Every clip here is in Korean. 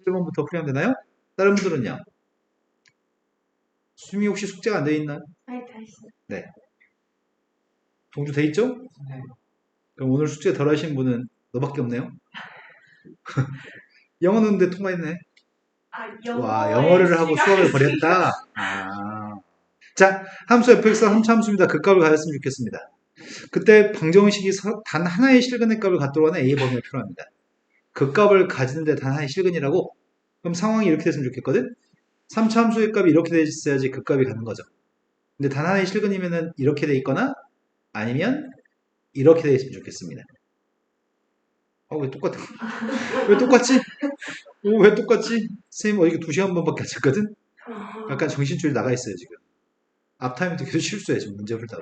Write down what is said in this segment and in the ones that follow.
11번부터 풀이하면 되나요? 다른 분들은요? 수미 혹시 숙제가 안 돼 있나요? 아니, 다시. 네. 동주 돼 있죠? 네. 그럼 오늘 숙제 덜 하신 분은 너밖에 없네요. 영어는 근데 통과했네. 와, 영어를 하고 수학을 버렸다. 아. 자, 함수 fx 함수 함수입니다. 그 값을 가졌으면 좋겠습니다. 그때 방정식이 단 하나의 실근의 값을 갖도록 하는 A의 범위가 필요합니다. 그 값을 가지는데 단 하나의 실근이라고? 그럼 상황이 이렇게 됐으면 좋겠거든? 3차 함수의 값이 이렇게 돼 있어야지 그 값이 가는 거죠. 근데 단 하나의 실근이면은 이렇게 돼 있거나 아니면 이렇게 돼 있으면 좋겠습니다. 왜 똑같아? 왜 똑같지? 왜 똑같지? 선생님 이게 2시간 반밖에 안 잤거든? 약간 정신줄이 나가 있어요 지금. 앞타임도 계속 실수해 지금 문제 풀다가.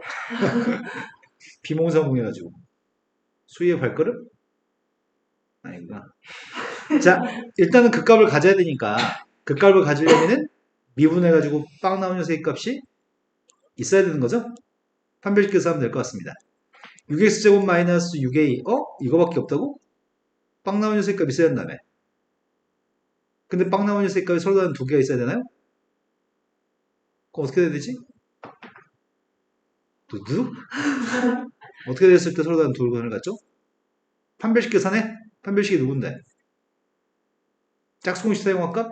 비몽사몽해가지고. 수위의 발걸음? 아닌가? 자, 일단은 그 값을 가져야 되니까 그 값을 가지려면은 미분해가지고 빵 나온 녀석의 값이 있어야 되는 거죠? 판별시켜서 하면 될 것 같습니다. 6x제곱 마이너스 6a 이거밖에 없다고? 빵 나온 녀석의 값이 있어야 된다며. 근데 빵 나온 녀석의 값이 서로 다른 두 개가 있어야 되나요? 그럼 어떻게 돼야 되지? 두두? 어떻게 됐을 때 서로 다른 두 근을 갖죠? 판별식 계산해? 판별식이 누군데? 짝수공식 사용할까?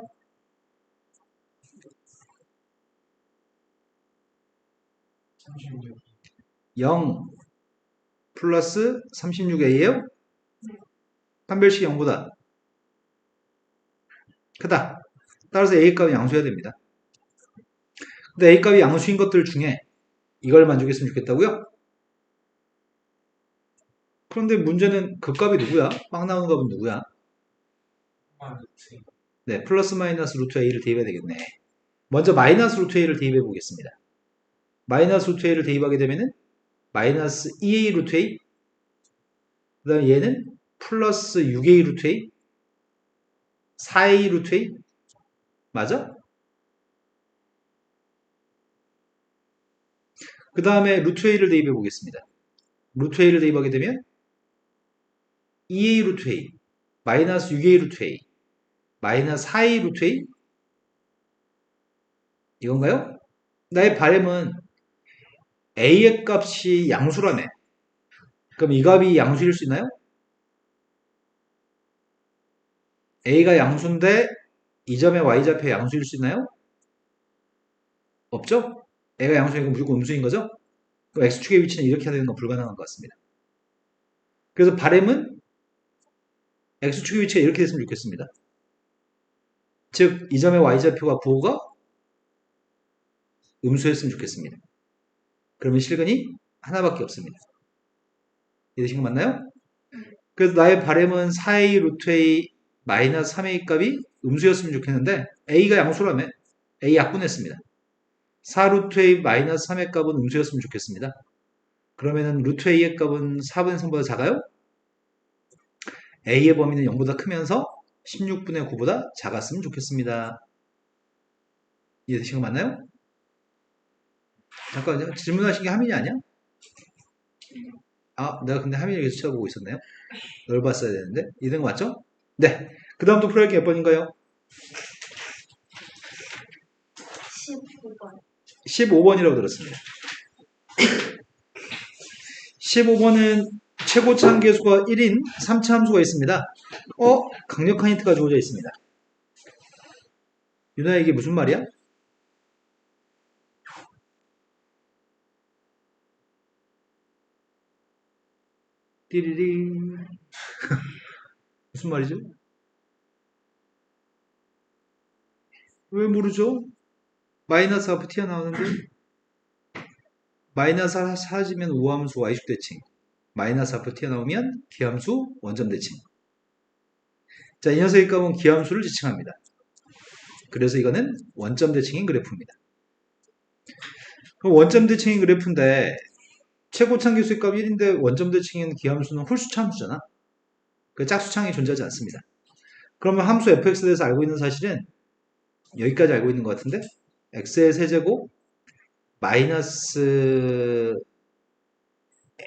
36. 0 플러스 36a예요? 판별식이 0보다 크다. 따라서 a 값은 양수해야 됩니다. 근데 a 값이 양수인 것들 중에 이걸 만족했으면 좋겠다고요? 그런데 문제는 그 값이 누구야? 빵 나오는 값은 누구야? 네, 플러스 마이너스 루트 a를 대입해야 되겠네. 먼저 마이너스 루트 a를 대입해 보겠습니다. 마이너스 루트 a를 대입하게 되면은 마이너스 2a 루트 a, 그 다음에 얘는 플러스 6a 루트 a, 4a 루트 a, 맞아? 그 다음에 루트 a를 대입해 보겠습니다. 루트 a를 대입하게 되면 2a 루트 a, 마이너스 6a 루트 a, 마이너스 4a 루트 a, 이건가요? 나의 바램은 a의 값이 양수라네. 그럼 이 값이 양수일 수 있나요? a가 양수인데 이 점의 y좌표 양수일 수 있나요? 없죠? a가 양수이고 무조건 음수인 거죠? 그럼 x축의 위치는 이렇게 되는 건 불가능한 것 같습니다. 그래서 바램은 x축의 위치가 이렇게 됐으면 좋겠습니다. 즉, 이 점의 y좌표가 9호가 음수였으면 좋겠습니다. 그러면 실근이 하나밖에 없습니다. 이해되신 거 맞나요? 그래서 나의 바램은 4a 루트 a 마이너스 3a 값이 음수였으면 좋겠는데 a가 양수라며 a 약분했습니다. 4 루트 a 마이너스 3의 값은 음수였으면 좋겠습니다. 그러면은 루트 a의 값은 4분의 3보다 작아요? a의 범위는 0보다 크면서 16분의 9보다 작았으면 좋겠습니다. 이해되신 거 맞나요? 잠깐만요. 질문하신 게 하민이 아니야? 내가 근데 하민이를 계속 쳐다보고 있었네요. 널 봤어야 되는데. 이런 거 맞죠? 네. 그 다음도 풀어야 몇 번인가요? 15번. 15번이라고 들었습니다. 15번은 최고차 함계수가 1인 3차 함수가 있습니다. 강력한 힌트가 주어져 있습니다. 유나야, 이게 무슨 말이야? 띠리리. 무슨 말이죠? 왜 모르죠? 마이너스 하프 튀어나오는데 마이너스 사라지면 우함수 y축 대칭, 마이너스 하프 튀어나오면 기함수 원점 대칭. 자, 이 녀석의 값은 기함수를 지칭합니다. 그래서 이거는 원점 대칭인 그래프입니다. 그럼 원점 대칭인 그래프인데 최고차 계수의 값 1인데 원점 대칭인 기함수는 홀수차 함수잖아. 그 짝수창이 존재하지 않습니다. 그러면 함수 fx에 대해서 알고 있는 사실은 여기까지 알고 있는 것 같은데 x의 세제곱 마이너스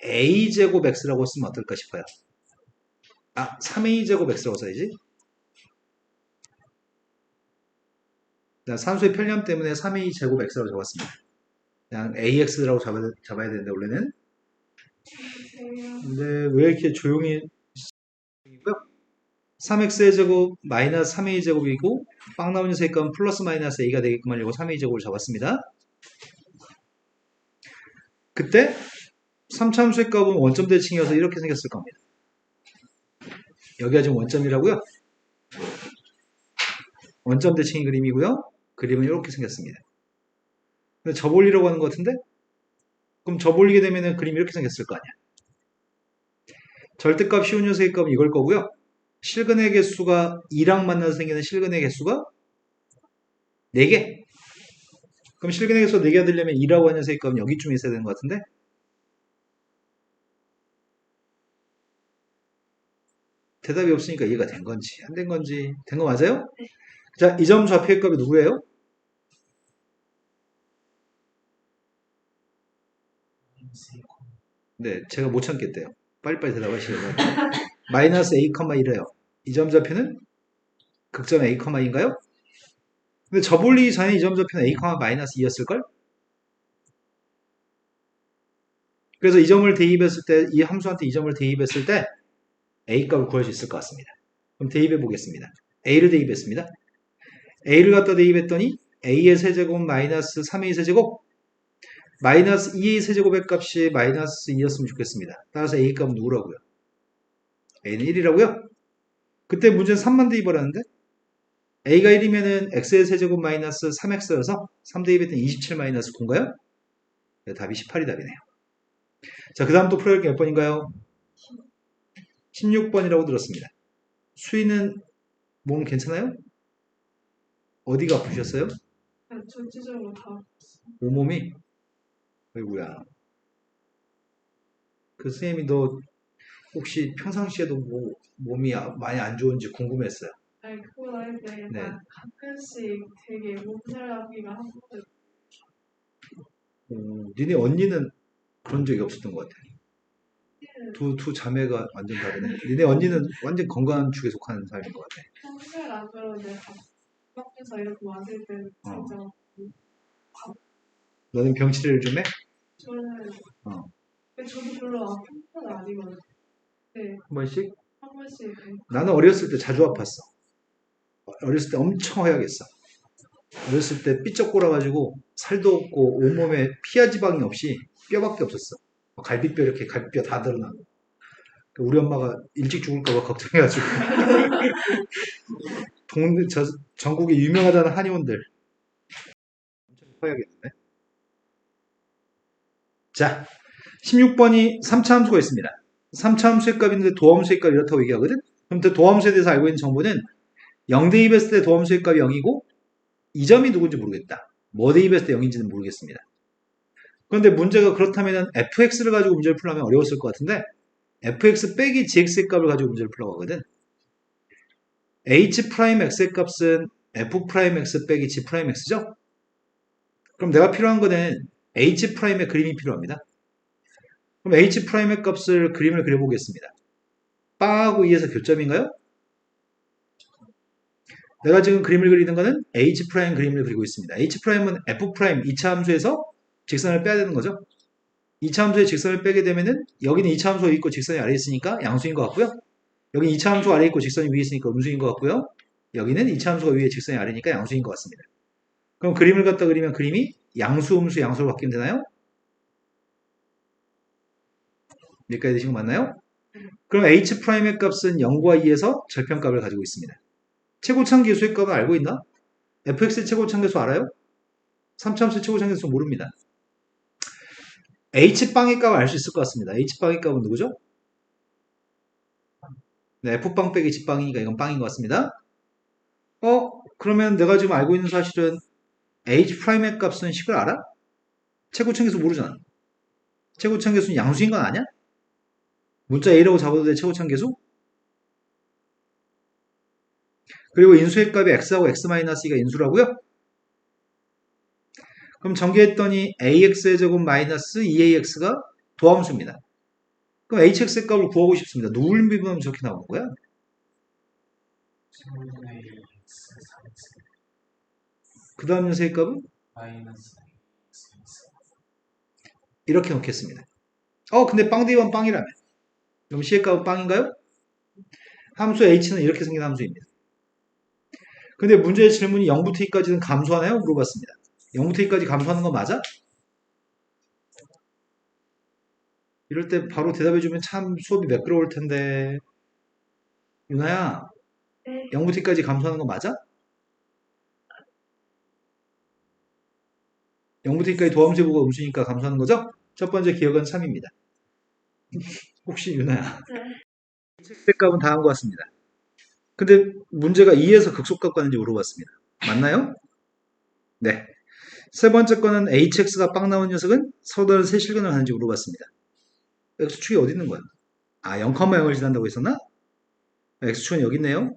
a제곱 x라고 쓰면 어떨까 싶어요. 3a제곱 x라고 써야지. 나 산수의 편리함 때문에 3a 제곱 x라고 적었습니다. 그냥 ax라고 잡아야 되는데 원래는. 근데 왜 이렇게 조용히 3x의 제곱 마이너스 3a 제곱이고 빵 나오는 셈값은 플러스 마이너스 a가 되게끔 하려고 3a 제곱을 잡았습니다. 그때 3차함수의 값은 원점 대칭이어서 이렇게 생겼을 겁니다. 여기가 지금 원점이라고요. 원점 대칭이 그림이고요. 그림은 이렇게 생겼습니다. 근데 접올리려고 하는 것 같은데? 그럼 접올리게 되면 그림이 이렇게 생겼을 거 아니야. 절대값 쉬운 녀석의 값은 이걸 거고요. 실근의 개수가 2랑 만나서 생기는 실근의 개수가 4개. 그럼 실근의 개수가 4개가 되려면 2라고 하는 녀석의 값은 여기쯤에 있어야 되는 것 같은데? 대답이 없으니까 이해가 된 건지 안 된 건지. 된 거 맞아요? 네. 자, 이 점 좌표의 값이 누구예요? 네, 제가 못 참겠대요. 빨리빨리 대답하시려고. 마이너스 a, 1이래요. 이 점 좌표는 극점 a, 2인가요? 근데 접올리기 전에 이 점 좌표는 a, 마이너스 2였을걸? 그래서 이 점을 대입했을 때, 이 함수한테 이 점을 대입했을 때 a 값을 구할 수 있을 것 같습니다. 그럼 대입해 보겠습니다. a를 대입했습니다. a를 갖다 대입했더니 a의 세제곱 마이너스 3a 세제곱 마이너스 2a 세제곱의 값이 마이너스 2였으면 좋겠습니다. 따라서 a 값은 누구라고요? a는 1이라고요? 그때 문제는 3만 대입하라는데 a가 1이면은 x의 세제곱 마이너스 3x여서 3 대입했더니 27 마이너스 9인가요? 네, 답이 18이 답이네요. 자, 그 다음 또 풀어야 할 게 몇 번인가요? 16번이라고 들었습니다. 수위는 몸 괜찮아요? 어디가 아프셨어요? 전체적으로 다. 온몸이? 아이고야. 그 선생님이 너 혹시 평상시에도 뭐 몸이 많이 안 좋은지 궁금했어요. 아니 그건 아닌데 약간 네. 가끔씩 되게 몸살 나기가 한 번도. 니네 언니는 그런 적이 없었던 것 같아. 두 자매가 완전 다르네. 니네 언니는 완전 건강한 축에 속하는 사람인 것 같아. 평소에 안 그러는데 밖에서 이렇게 왔을 때는 진짜 너는 병치레를 좀 해? 저는 근데 저도 별로 아픈 건 아니거든요. 네, 한 번씩? 한 번씩. 나는 어렸을 때 자주 아팠어. 어렸을 때 엄청 허약했어. 어렸을 때 삐쩍 골아가지고 살도 없고 온몸에 피하 지방이 없이 뼈밖에 없었어. 갈비뼈 이렇게 갈비뼈 다 드러나고. 우리 엄마가 일찍 죽을까봐 걱정해가지고 전국에 유명하다는 한의원들 엄청 허약했는데. 자, 16번이 3차 함수가 있습니다. 3차 함수의 값이 있는데 도함수의 값이 이렇다고 얘기하거든. 그럼 도함수에 대해서 알고 있는 정보는 0 대입했을 때 도함수의 값이 0이고 이 점이 누군지 모르겠다. 뭐 대입했을 때 0인지는 모르겠습니다. 그런데 문제가 그렇다면 fx를 가지고 문제를 풀려면 어려웠을 것 같은데 fx 빼기 gx의 값을 가지고 문제를 풀려고 하거든. h'x의 값은 f'x 빼기 g'x죠? 그럼 내가 필요한 거는 h'의 그림이 필요합니다. 그럼 h'의 값을 그림을 그려보겠습니다. 빵하고 2에서 교점인가요? 내가 지금 그림을 그리는 거는 h' 그림을 그리고 있습니다. h'은 f' 2차 함수에서 직선을 빼야 되는 거죠. 2차 함수에 직선을 빼게 되면은 여기는 2차 함수가 있고 직선이 아래에 있으니까 양수인 것 같고요. 여기는 2차 함수가 아래에 있고 직선이 위에 있으니까 음수인 것 같고요. 여기는 2차 함수가 위에 직선이 아래니까 양수인 것 같습니다. 그럼 그림을 갖다 그리면 그림이 양수, 음수, 양수로 바뀌면 되나요? 여기까지 되신 거 맞나요? 그럼 h'의 값은 0과 2에서 절편값을 가지고 있습니다. 최고차계수의 값은 알고 있나? fx의 최고차계수 알아요? 3차함수의 최고차계수 모릅니다. h빵의 값을 알 수 있을 것 같습니다. h빵의 값은 누구죠? 네, f빵 빼기 g빵이니까 이건 빵인 것 같습니다. 그러면 내가 지금 알고 있는 사실은 h'의 값은 식을 알아? 최고차계수 모르잖아. 최고차계수는 양수인 건 아냐? 문자 a라고 잡아도 돼, 최고차계수? 그리고 인수의 값이 x하고 x-2가 인수라고요? 그럼 전개했더니 ax의 제곱 마이너스 2ax가 도함수입니다. 그럼 hx의 값을 구하고 싶습니다. 누굴 미분하면 저렇게 나오는 거야? 그 다음 녀석의 값은 마이너스 이렇게 놓겠습니다. 근데 빵 대입은 빵이라며. 그럼 C의 값은 빵인가요? 함수 H는 이렇게 생긴 함수입니다. 근데 문제의 질문이 0부터 2까지는 감소하나요? 물어봤습니다. 0부터 2까지 감소하는 거 맞아? 이럴 때 바로 대답해주면 참 수업이 매끄러울 텐데. 유나야, 네. 0부터 2까지 감소하는 거 맞아? 0부터 2까지 도함수부가 음수니까 감소하는 거죠? 첫 번째 기억은 3입니다. 혹시 유나야, 네. 책 값은 다 한 것 같습니다. 근데 문제가 2에서 극소값 가는지 물어봤습니다. 맞나요? 네. 세 번째 거는 hx가 빵 나온 녀석은 서로 세 실근을 하는지 물어봤습니다. x축이 어디 있는 거야? 0,0을 지난다고 했었나? x축은 여기 있네요.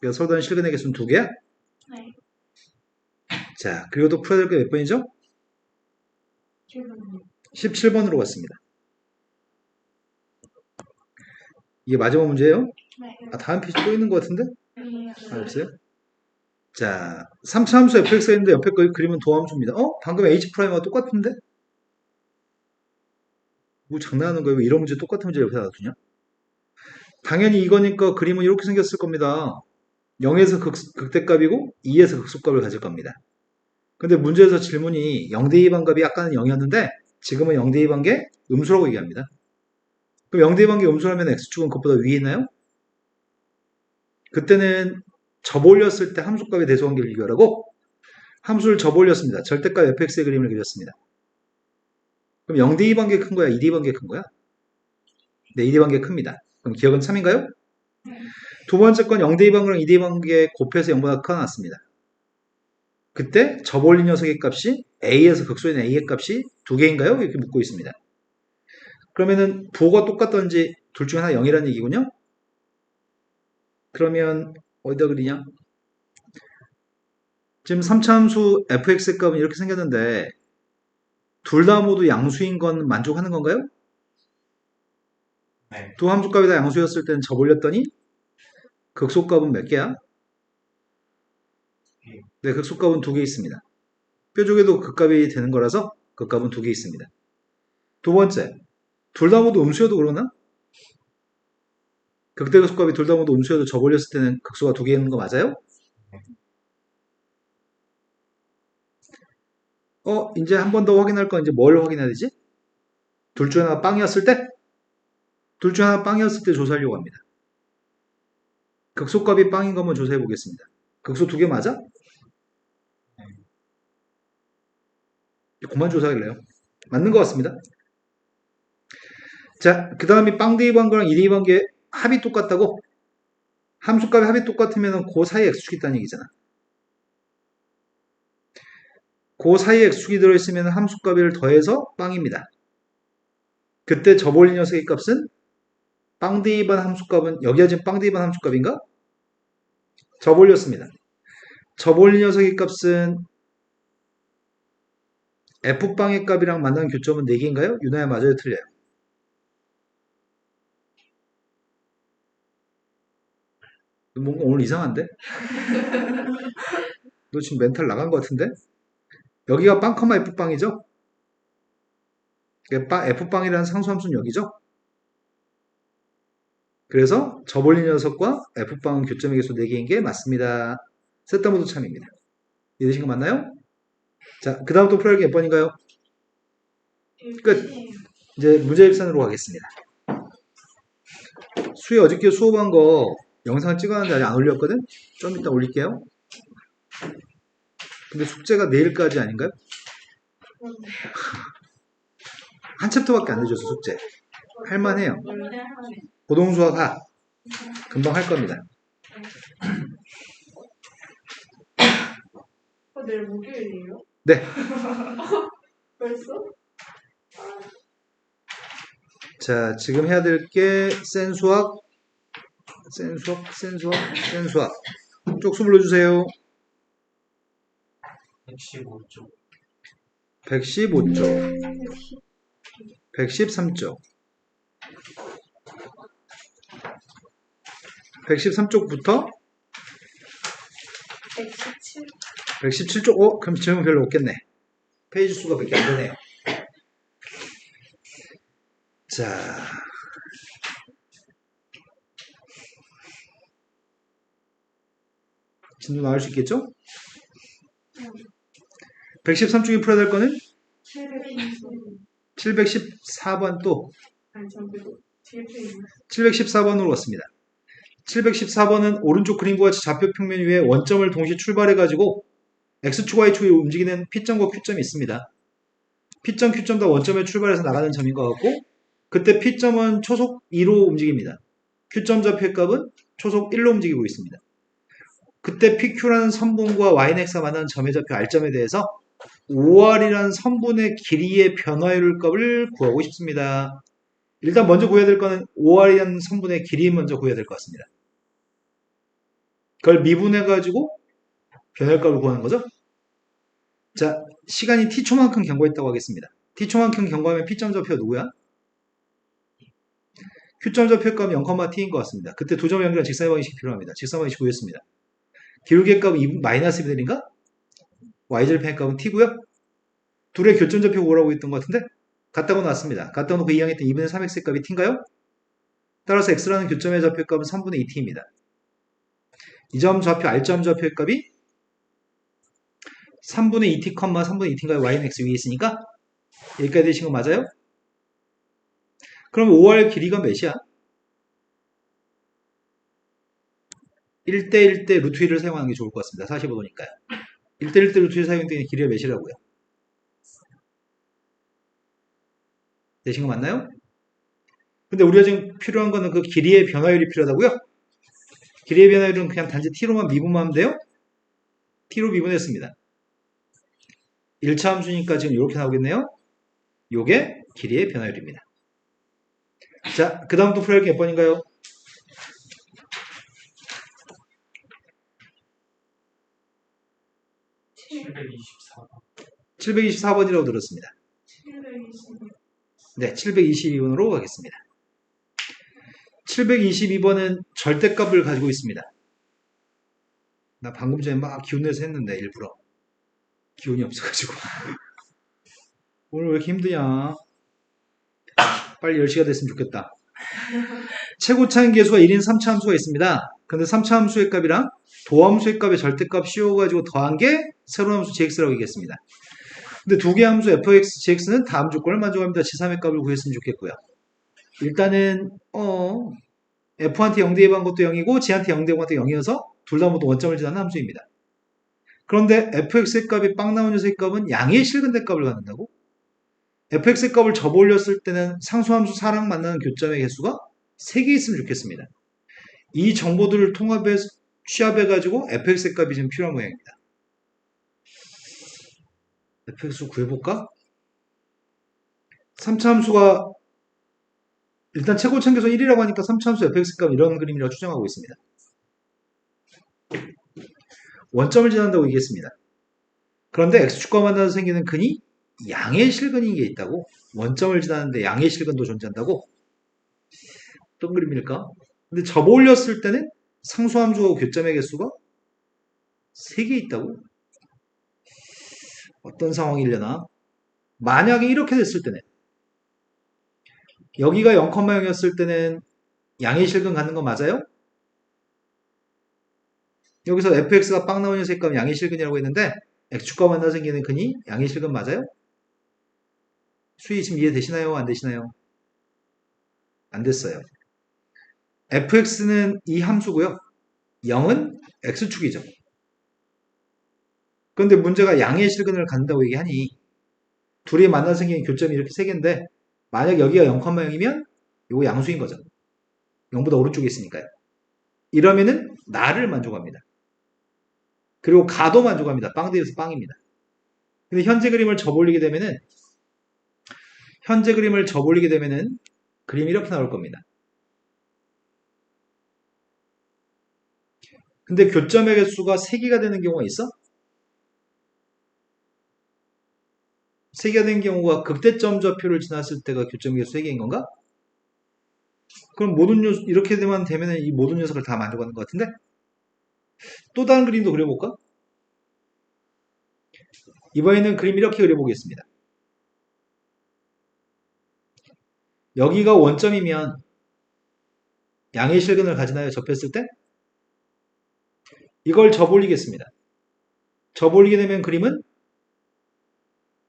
그래서 서로 다른 실근의 개수는 2개야? 네. 자, 그리고 또 풀어야 될 게 몇 번이죠? 17번으로 갔습니다. 이게 마지막 문제예요? 네. 다음 페이지 또 있는 것 같은데? 네. 없어요? 자, 3차 함수 fx가 있는데 옆에 거 그림은 도함수입니다. 방금 h'와 똑같은데? 뭐 장난하는 거예요? 왜 이런 문제 똑같은 문제 옆에 놔두냐? 당연히 이거니까 그림은 이렇게 생겼을 겁니다. 0에서 극대값이고 2에서 극소값을 가질 겁니다. 근데 문제에서 질문이 0대2 반값이 아까는 0이었는데 지금은 0대2 반개 음수라고 얘기합니다. 그럼 0대2 반개 음수라면 x축은 그것보다 위에 있나요? 그때는 접올렸을 때 함수값의 대소관계를 비교하라고 함수를 접올렸습니다. 절대값 fx의 그림을 그렸습니다. 그럼 0대2 반개 큰 거야? 2대2 반개 큰 거야? 네, 2대2 반개 큽니다. 그럼 기억은 3인가요? 두 번째 건 0대2 반개랑 2대2 반개 곱해서 0보다 커놨습니다. 그때 접올린 녀석의 값이 a에서 극소인 a의 값이 2개인가요? 이렇게 묻고 있습니다. 그러면은 부호가 똑같던지 둘 중에 하나 0이라는 얘기군요. 그러면 어디다 그리냐? 지금 3차 함수 fx의 값은 이렇게 생겼는데 둘 다 모두 양수인 건 만족하는 건가요? 네. 두 함수 값이 다 양수였을 때는 접올렸더니 극소값은 몇 개야? 네, 극소값은 2개 있습니다. 뾰족해도 극값이 되는 거라서 극값은 2개 있습니다. 두 번째, 둘 다 모두 음수여도 그러나? 극대극소값이 둘 다 모두 음수여도 접올렸을 때는 극소가 2개 있는 거 맞아요? 이제 한 번 더 확인할 건 이제 뭘 확인해야 되지? 둘 중 하나가 빵이었을 때? 둘 중 하나가 빵이었을 때 조사하려고 합니다. 극소값이 빵인 것만 조사해 보겠습니다. 극소 2개 맞아? 그만 조사하길래요. 맞는 것 같습니다. 자, 그 다음에 빵 대입한 거랑 2 대입한 게 합이 똑같다고? 함수값의 합이 똑같으면 그 사이에 x축이 있다는 얘기잖아. 그 사이에 x축이 들어있으면 함수값을 더해서 빵입니다. 그때 접올린 녀석의 값은 빵 대입한 함수값은 여기가 지금 빵 대입한 함수값인가? 접올렸습니다. 접올린 녀석의 값은 f빵의 값이랑 만나는 교점은 4개인가요? 유나야 맞아요? 틀려요? 뭔가 오늘 이상한데? 너 지금 멘탈 나간 것 같은데? 여기가 빵, f빵이죠? f빵이라는 상수함수는 여기죠? 그래서 접올린 녀석과 f빵은 교점의 개수 4개인 게 맞습니다. 셋 다 모두 참입니다. 이해되신 거 맞나요? 자, 그 다음 또 풀어야 할 게 몇 번인가요? 끝. 이제 문제 일산으로 가겠습니다. 수희 어저께 수업한 거 영상 찍었는데 아직 안 올렸거든? 좀 이따 올릴게요. 근데 숙제가 내일까지 아닌가요? 한 챕터밖에 안 내줘서 숙제. 할만해요. 고동수학 하. 금방 할 겁니다. 내일 목요일이에요? 네. 벌써? 자, 지금 해야 될 게 센 수학. 쪽수 불러주세요. 115쪽 115쪽, 113쪽, 113쪽부터 117. 117쪽, 그럼 질문 별로 없겠네. 페이지 수가 몇 개 안 되네요. 자, 진도 나올 수 있겠죠? 113쪽에 풀어야 될 거는 714번 또 아니, 저 그리고 뒤에 페이지. 714번으로 왔습니다. 714번은 오른쪽 그림과 같이 좌표 평면 위에 원점을 동시에 출발해가지고 X축, Y축이 움직이는 P점과 Q점이 있습니다. P점, Q점 다 원점에 출발해서 나가는 점인 것 같고 그때 P점은 초속 2로 움직입니다. Q점 좌표의 값은 초속 1로 움직이고 있습니다. 그때 PQ라는 선분과 YX가 만나는 점의 좌표 R점에 대해서 OR이라는 선분의 길이의 변화율 값을 구하고 싶습니다. 일단 먼저 구해야 될 거는 OR이라는 선분의 길이 먼저 구해야 될 것 같습니다. 그걸 미분해가지고 변화값을 구하는 거죠. 자, 시간이 t초만큼 경과했다고 하겠습니다. t초만큼 경과하면 p점 좌표가 누구야? q점 좌표 값은 0,t인 것 같습니다. 그때 두 점을 연결한 직선의 방식이 필요합니다. 직선 방식 구했습니다. 기울기의 값은 마이너스 1인가? y절편의 값은 t고요. 둘의 교점 좌표 구하라고 했던 것 같은데 갖다고 놨습니다. 갖다 놓고 이항했던 2분의 3x의 값이 t인가요? 따라서 x라는 교점의 좌표 값은 3분의 2t입니다. 이 점 좌표 r점 좌표의 값이 3분의 2t, 3분의 2t인가요? y는 x 위에 있으니까 여기까지 되신 거 맞아요? 그럼 5R 길이가 몇이야? 1대1대 루트 1을 사용하는 게 좋을 것 같습니다. 45도니까요. 1대1대 루트 1 사용되는 길이가 몇이라고요? 되신 거 맞나요? 근데 우리가 지금 필요한 거는 그 길이의 변화율이 필요하다고요? 길이의 변화율은 그냥 단지 t로만 미분만 하면 돼요? t로 미분했습니다. 1차 함수니까 지금 이렇게 나오겠네요. 요게 길이의 변화율입니다. 자, 그 다음 또 풀어야 할 게 몇 번인가요? 724번. 724번이라고 들었습니다. 720. 네, 722번으로 가겠습니다. 722번은 절대값을 가지고 있습니다. 나 방금 전에 막 기운 내서 했는데 일부러 기운이 없어가지고 오늘 왜 이렇게 힘드냐. 빨리 10시가 됐으면 좋겠다. 최고차인 계수가 1인 3차 함수가 있습니다. 근데 3차 함수의 값이랑 도함수의 값의 절대값 씌워가지고 더한 게 새로운 함수 gx라고 얘기했습니다. 근데 두 개 함수 fx, gx는 다음 조건을 만족합니다. g3의 값을 구했으면 좋겠고요. 일단은 f한테 0 대입한 것도 0이고 g한테 0 대입한 것도 0이어서 둘 다 모두 원점을 지나는 함수입니다. 그런데 fx의 값이 빵 나온 녀석의 값은 양의 실근대 값을 갖는다고? fx의 값을 접올렸을 때는 상수함수 4랑 만나는 교점의 개수가 3개 있으면 좋겠습니다. 이 정보들을 통합해서 취합해가지고 fx의 값이 지금 필요한 모양입니다. fx 구해볼까? 3차 함수가 일단 최고차계수 1이라고 하니까 3차 함수 fx 값 이런 그림이라고 추정하고 있습니다. 원점을 지난다고 얘기했습니다. 그런데 x축과 만나서 생기는 근이 양의 실근인 게 있다고? 원점을 지나는데 양의 실근도 존재한다고? 어떤 그림일까? 근데 접올렸을 때는 상수함수하고 교점의 개수가 3개 있다고? 어떤 상황이려나? 만약에 이렇게 됐을 때는 여기가 0,0이었을 때는 양의 실근 갖는 거 맞아요? 여기서 fx가 빵 나오는 녀석의 값은 양의 실근이라고 했는데 x축과 만나 생기는 근이 양의 실근 맞아요? 수위 지금 이해되시나요? 안 되시나요? 안 됐어요. fx는 이 함수고요. 0은 x축이죠. 그런데 문제가 양의 실근을 갖는다고 얘기하니 둘이 만나 생기는 교점이 이렇게 3개인데 만약 여기가 0,0이면 이거 양수인 거죠. 0보다 오른쪽에 있으니까요. 이러면은 나를 만족합니다. 그리고 가도 만족합니다. 빵 대에서 빵입니다. 근데 현재 그림을 접올리게 되면은 그림이 이렇게 나올 겁니다. 근데 교점의 개수가 3개가 되는 경우가 있어? 3개가 되는 경우가 극대점 좌표를 지났을 때가 교점의 개수 3개인 건가? 그럼 모든 녀석 이렇게 되면은 이 모든 녀석을 다 만족하는 것 같은데? 또 다른 그림도 그려볼까? 이번에는 그림 이렇게 그려보겠습니다. 여기가 원점이면 양의 실근을 가지나요? 접했을 때? 이걸 접올리겠습니다. 접올리게 되면 그림은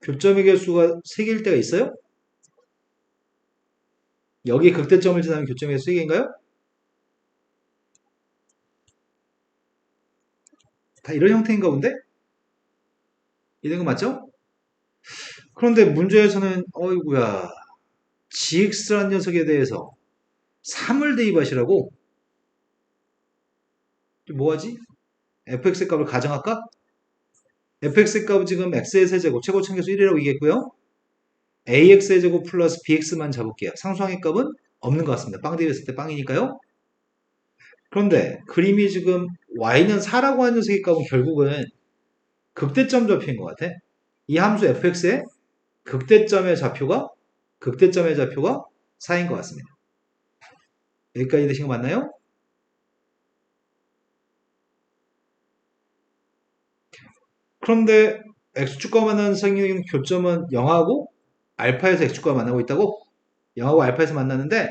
교점의 개수가 3개일 때가 있어요? 여기 극대점을 지나면 교점의 개수 3개인가요? 다 이런 형태인가 본데? 이런 거 맞죠? 그런데 문제에서는 어이구야 GX라는 녀석에 대해서 3을 대입하시라고? 뭐하지? fx의 값을 가정할까? fx의 값은 지금 x의 세제곱 최고 참계수 1이라고 얘기했고요. ax의 제곱 플러스 bx만 잡을게요. 상수항의 값은 없는 것 같습니다. 빵 대입했을 때 빵이니까요. 그런데 그림이 지금 y는 4라고 하는 녀석의 값은 결국은 극대점 좌표인 것 같아. 이 함수 fx의 극대점의 좌표가 4인 것 같습니다. 여기까지 되신 거 맞나요? 그런데 x축과 만나는 생기는 교점은 0하고 알파에서 x축과 만나고 있다고? 0하고 알파에서 만나는데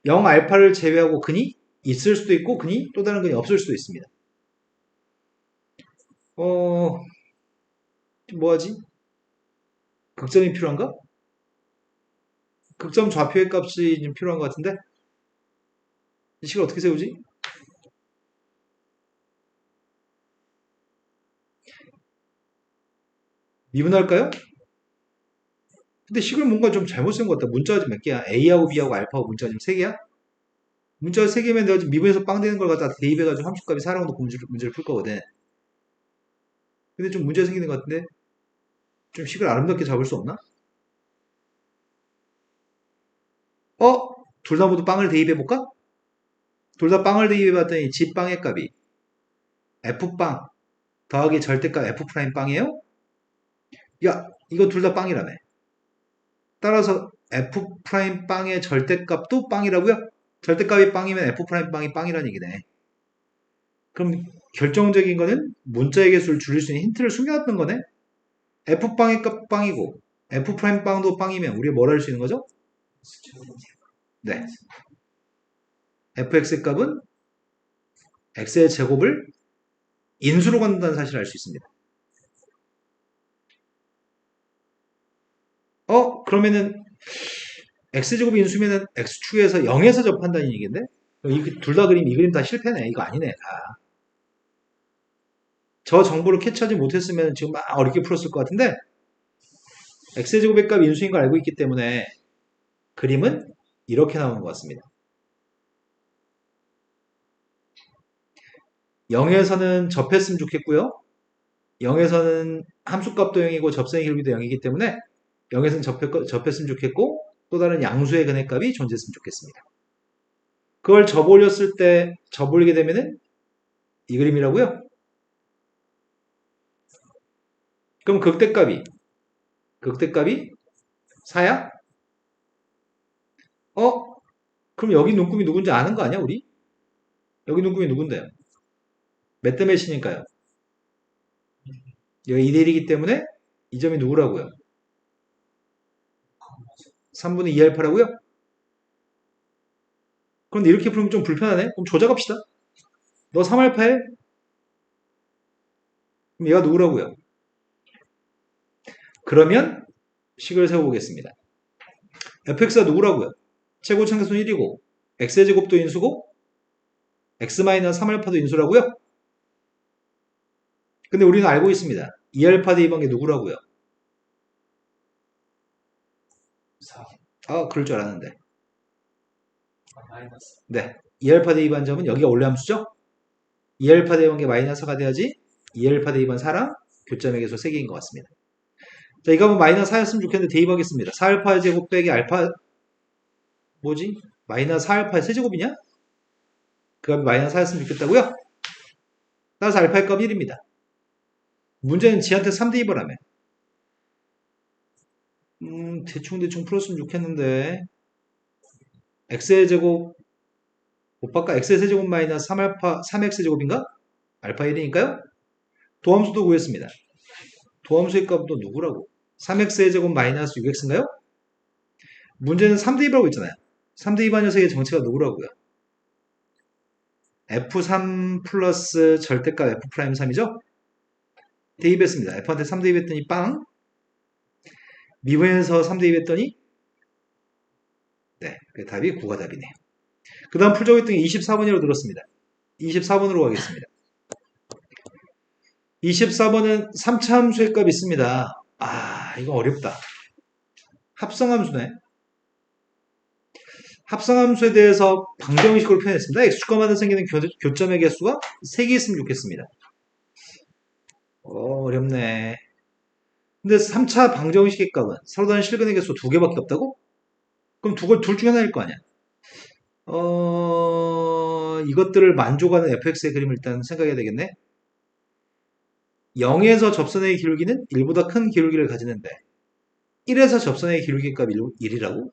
0 알파를 제외하고 근이 있을 수도 있고 근이 또 다른 근이 없을 수도 있습니다. 뭐하지? 극점이 필요한가? 극점 좌표의 값이 좀 필요한 것 같은데 이 식을 어떻게 세우지? 미분할까요? 근데 식을 뭔가 좀 잘못 쓴 것 같다. 문자가 좀 몇 개야? A하고 B하고 알파하고 문자가 좀 3개야? 문자가 3개면 내가 지금 미분해서 빵 되는 걸 갖다 대입해가지고 함수값이 4라고 놓고 문제를 풀 거거든. 근데 좀 문제가 생기는 것 같은데 좀 식을 아름답게 잡을 수 없나? 둘 다 모두 빵을 대입해볼까? 둘 다 빵을 대입해봤더니 G빵의 값이 F빵 더하기 절대값 F'빵 빵이에요? 야, 이거 둘 다 빵이라며. 따라서 F'빵의 절대값도 빵이라고요? 절대값이 빵이면 F'빵이 빵이라는 얘기네. 그럼 결정적인 거는 문자의 개수를 줄일 수 있는 힌트를 숨겨놨던 거네? F빵의 값 빵이고 F'빵도 빵이면 우리가 뭘 할 수 있는 거죠? 네. fx의 값은 x의 제곱을 인수로 갖는다는 사실을 알 수 있습니다. 그러면은 x제곱이 인수면은 x축에서 0에서 접한다는 얘기인데? 둘 다 그림, 이 그림 다 실패네. 이거 아니네, 다. 저 정보를 캐치하지 못했으면 지금 막 어렵게 풀었을 것 같은데, x제곱의 값이 인수인 걸 알고 있기 때문에 그림은 이렇게 나오는 것 같습니다. 0에서는 접했으면 좋겠고요. 0에서는 함수값도 0이고 접선의 길이도 0이기 때문에 0에서는 접했으면 좋겠고 또 다른 양수의 근해값이 존재했으면 좋겠습니다. 그걸 접올렸을 때 접올리게 되면은 이 그림이라고요? 그럼 극대값이 4야? 그럼 여기 눈금이 누군지 아는 거 아니야 우리? 여기 눈금이 누군데요? 몇 대 몇이니까요? 여기 2대1이기 때문에 이 점이 누구라고요? 3분의 2알파라고요? 그런데 이렇게 풀면 좀 불편하네? 그럼 조작합시다. 너 3알파해? 그럼 얘가 누구라고요? 그러면 식을 세워보겠습니다. fx가 누구라고요? 최고 참계수는 1이고 x의 제곱도 인수고 x-3알파도 인수라고요? 근데 우리는 알고 있습니다. 2알파 대입한 게 누구라고요? 4. 그럴 줄 알았는데. 마이너스. 네. 2알파 대입한 점은 여기가 원래 함수죠? 2알파 대입한 게 마이너스가 돼야지 2알파 대입한 4랑 교점의 개수 3개인 것 같습니다. 자, 이거 한번 마이너스 4였으면 좋겠는데 대입하겠습니다. 4알파 제곱 빼기 알파 뭐지? 마이너스 4알파의 세제곱이냐? 그 값이 마이너스 4였으면 좋겠다고요? 따라서 알파의 값 1입니다. 문제는 지한테 3 대입을 하면 대충 풀었으면 좋겠는데 x의 제곱 못 바꿔 x의 세제곱 마이너스 3알파 3x 제곱인가? 알파 1이니까요. 도함수도 구했습니다. 도함수의 값도 누구라고? 3x의 제곱 마이너스 6x인가요? 문제는 3대2라고 있잖아요. 3대2반 녀석의 정체가 누구라고요? f3 플러스 절대값 f'3이죠? 대입했습니다. f한테 3대입 했더니 빵. 미분에서 3대입 했더니 네, 그 답이 9가 답이네요. 그 다음 풀자고 했더니 24번이라고 들었습니다. 24번으로 가겠습니다. 24번은 3차 함수의 값이 있습니다. 아, 이거 어렵다. 합성함수네. 합성함수에 대해서 방정식으로 표현했습니다. x축과마다 생기는 교점의 개수가 3개 있으면 좋겠습니다. 어렵네. 근데 3차 방정식의 값은 서로 다른 실근의 개수 2개밖에 없다고? 그럼 둘 중에 하나일 거 아니야. 이것들을 만족하는 fx의 그림을 일단 생각해야 되겠네. 0에서 접선의 기울기는 1보다 큰 기울기를 가지는데 1에서 접선의 기울기 값 1이라고?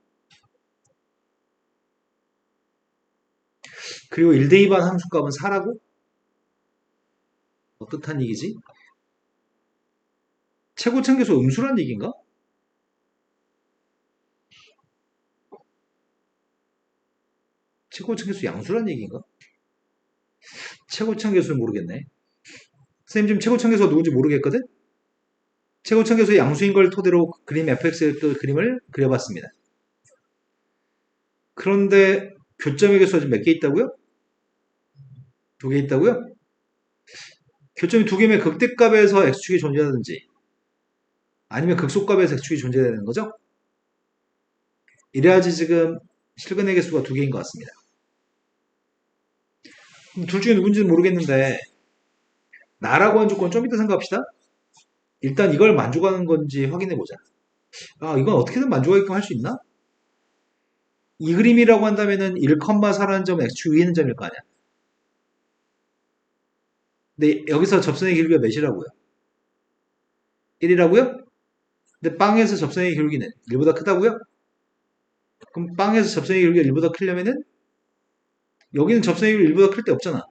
그리고 1대2반 함수값은 4라고? 어떻단 얘기지? 최고층계수 음수란 얘기인가? 최고층계수 양수란 얘기인가? 최고층계수는 모르겠네. 선생님 지금 최고층계수가 누군지 모르겠거든? 최고층계수의 양수인 걸 토대로 그림 fx의 그림을 그려봤습니다. 그런데 교점의 개수가 지금 몇 개 있다고요? 2개 있다고요? 교점이 2개면 극대값에서 x축이 존재하든지 아니면 극소값에서 x축이 존재되는 거죠? 이래야지 지금 실근의 개수가 2개인 것 같습니다. 둘 중에 누군지는 모르겠는데 나라고 한 조건 좀 이따 생각합시다. 일단 이걸 만족하는 건지 확인해보자. 아, 이건 어떻게든 만족하게끔 할 수 있나? 이 그림이라고 한다면은 1,4라는 점은 x축 위에 있는 점일 거 아니야. 근데 여기서 접선의 길이가 몇이라고요? 1이라고요? 근데 빵에서 접선의 기울기는 1보다 크다고요? 그럼 빵에서 접선의 기울기가 1보다 크려면은 여기는 접선의 기울기 1보다 클 데 없잖아.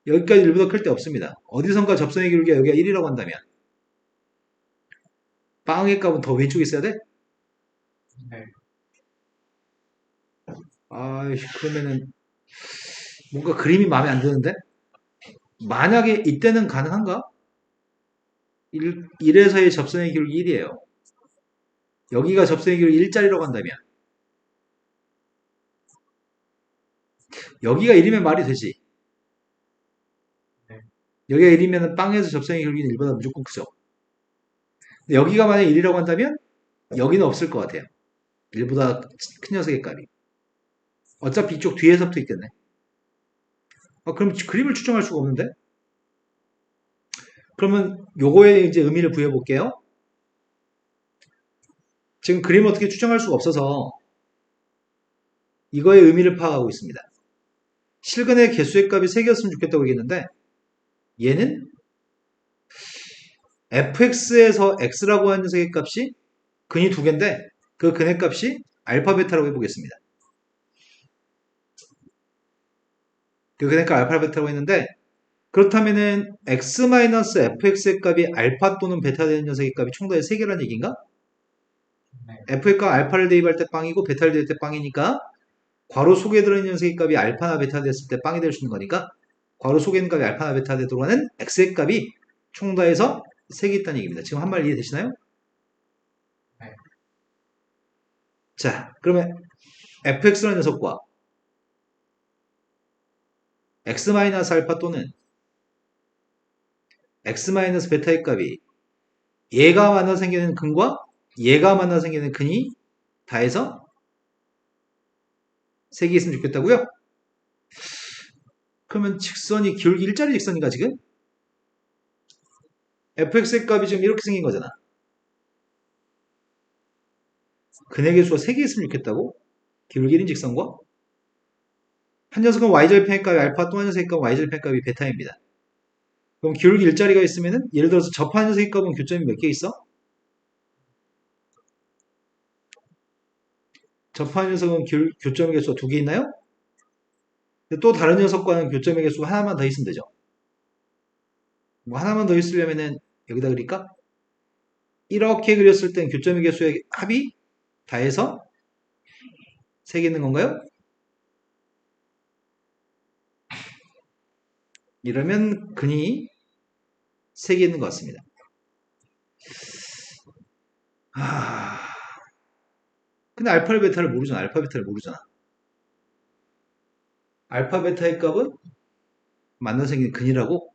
여기까지 1보다 클 데 없습니다. 어디선가 접선의 기울기가 여기가 1이라고 한다면 빵의 값은 더 왼쪽에 있어야 돼? 네. 그러면은 뭔가 그림이 마음에 안 드는데? 만약에 이때는 가능한가? 1에서의 접선의 기울기 1이에요. 여기가 접선의 기울기 1짜리라고 한다면 여기가 1이면 말이 되지. 네. 여기가 1이면 빵에서 접선의 기울기는 1보다 무조건 크죠. 근데 여기가 만약 1이라고 한다면 여기는 없을 것 같아요. 1보다 큰 녀석의 값이. 어차피 이쪽 뒤에서부터 있겠네. 그럼 그림을 추정할 수가 없는데? 그러면 요거에 이제 의미를 부여해 볼게요. 지금 그림을 어떻게 추정할 수가 없어서 이거의 의미를 파악하고 있습니다. 실근의 개수의 값이 3개였으면 좋겠다고 얘기했는데 얘는 fx에서 x라고 하는 녀석의 값이 근이 2개인데 그 근의 값이 알파 베타라고 해보겠습니다. 그 근의 값 알파 베타라고 했는데 그렇다면은 x-fx의 값이 알파 또는 베타 되는 녀석의 값이 총 더해 3개라는 얘기인가? 네. f의 값 알파를 대입할 때 빵이고 베타를 대입할 때 빵이니까 괄호 속에 들어있는 녀석의 값이 알파나 베타 됐을 때 빵이 될 수 있는 거니까 괄호 속에 있는 값이 알파나 베타 되도록 하는 x의 값이 총 더해서 3개 있다는 얘기입니다. 지금 한 말 이해되시나요? 네. 자, 그러면 fx라는 녀석과 x-알파 또는 x-베타의 값이 얘가 만나 생기는 근과 얘가 만나 생기는 근이 다해서 3개 있으면 좋겠다고요? 그러면 직선이 기울기 1짜리 직선인가 지금? fx의 값이 지금 이렇게 생긴 거잖아. 근의 개수가 3개 있으면 좋겠다고? 기울기 1인 직선과? 한 녀석은 y절편의 값이 알파 또 한 녀석의 값은 y절편의 값이 베타입니다. 그럼 기울기 1짜리가 있으면은 예를 들어서 접한 녀석의 값은 교점이 몇 개 있어? 접한 녀석은 교점의 개수가 2개 있나요? 또 다른 녀석과는 교점의 개수가 하나만 더 있으면 되죠. 뭐 하나만 더 있으려면은 여기다 그릴까? 이렇게 그렸을 땐 교점의 개수의 합이 다 해서 3개 있는 건가요? 이러면 근이 3개 있는 것 같습니다. 근데 알파를 베타를 모르잖아. 알파 베타를 모르잖아. 알파 베타의 값은 만나서 생긴 근이라고?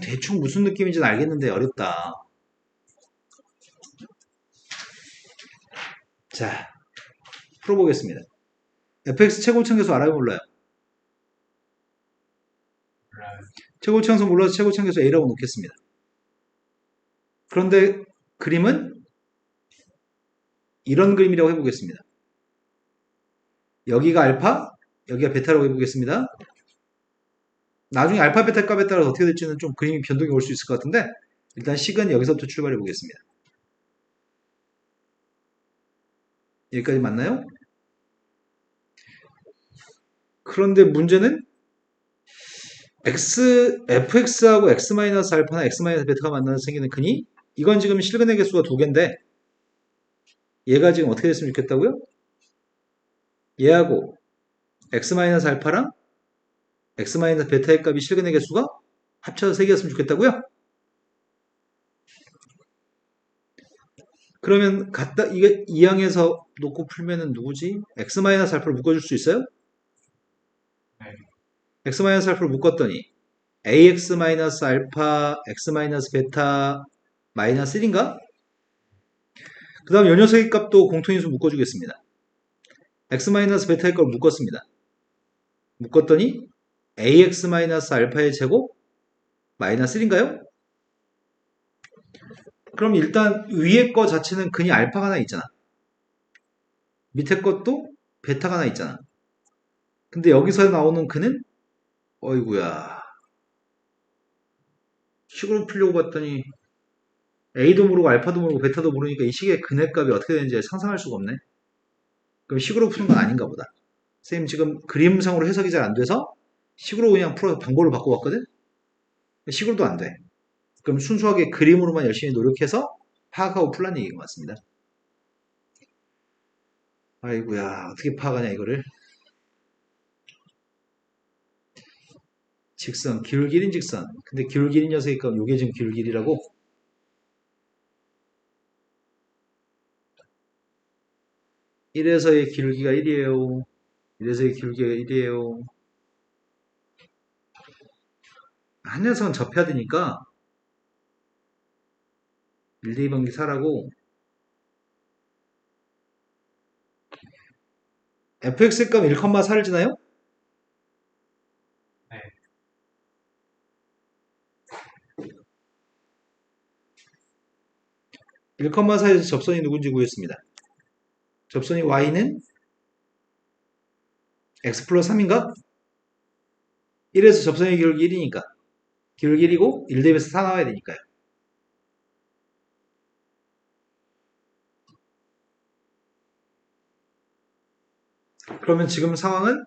대충 무슨 느낌인지는 알겠는데 어렵다. 자, 풀어보겠습니다. fx 최고차항계수 알아요, 몰라요? 몰라요. 최고차항수 몰라서 최고차항계수 a라고 놓겠습니다. 그런데 그림은 이런 그림이라고 해보겠습니다. 여기가 알파, 여기가 베타라고 해보겠습니다. 나중에 알파, 베타 값에 따라서 어떻게 될지는 좀 그림이 변동이 올 수 있을 것 같은데 일단 식은 여기서부터 출발해 보겠습니다. 여기까지 맞나요? 그런데 문제는 fx하고 x-알파나 x-베타가 만나서 생기는 근이 이건 지금 실근의 개수가 2개인데 얘가 지금 어떻게 됐으면 좋겠다고요? 얘하고 x-알파랑 x-베타의 값이 실근의 개수가 합쳐서 3개였으면 좋겠다고요? 그러면 이게 2항에서 놓고 풀면은 누구지? x-알파를 묶어줄 수 있어요? 네. x-알파를 묶었더니 ax-알파 x-베타 마이너스 1인가? 그 다음 요 녀석의 값도 공통인수 묶어주겠습니다. x-베타의 걸 묶었습니다. 묶었더니 ax-알파의 제곱 마이너스 1인가요? 그럼 일단 위에 거 자체는 근이 알파가 하나 있잖아. 밑에 것도 베타가 하나 있잖아. 근데 여기서 나오는 근은 어이구야. 식으로 풀려고 봤더니 A도 모르고 알파도 모르고 베타도 모르니까 이 식의 근의 값이 어떻게 되는지 상상할 수가 없네. 그럼 식으로 푸는 건 아닌가 보다. 선생님 지금 그림상으로 해석이 잘 안 돼서 식으로 그냥 풀어서 방법을 바꿔봤거든? 식으로도 안 돼. 그럼 순수하게 그림으로만 열심히 노력해서 파악하고 풀란 얘기인 것 같습니다. 아이고야, 어떻게 파악하냐 이거를. 직선, 기울기린 직선. 근데 기울기린 녀석이니까 요게 지금 기울기리라고? 이래서의 기울기가 1이에요. 이래서의 기울기가 1이에요. 한 녀석은 접해야 되니까 1, 2번기 4라고 fx의 값 1,4를 지나요? 네. 1,4에서 접선이 누군지 구했습니다. 접선이 y는 x 플러스 3인가? 1에서 접선의 기울기 1이니까 기울기 1이고 1 대비해서 4 나와야 되니까요. 그러면 지금 상황은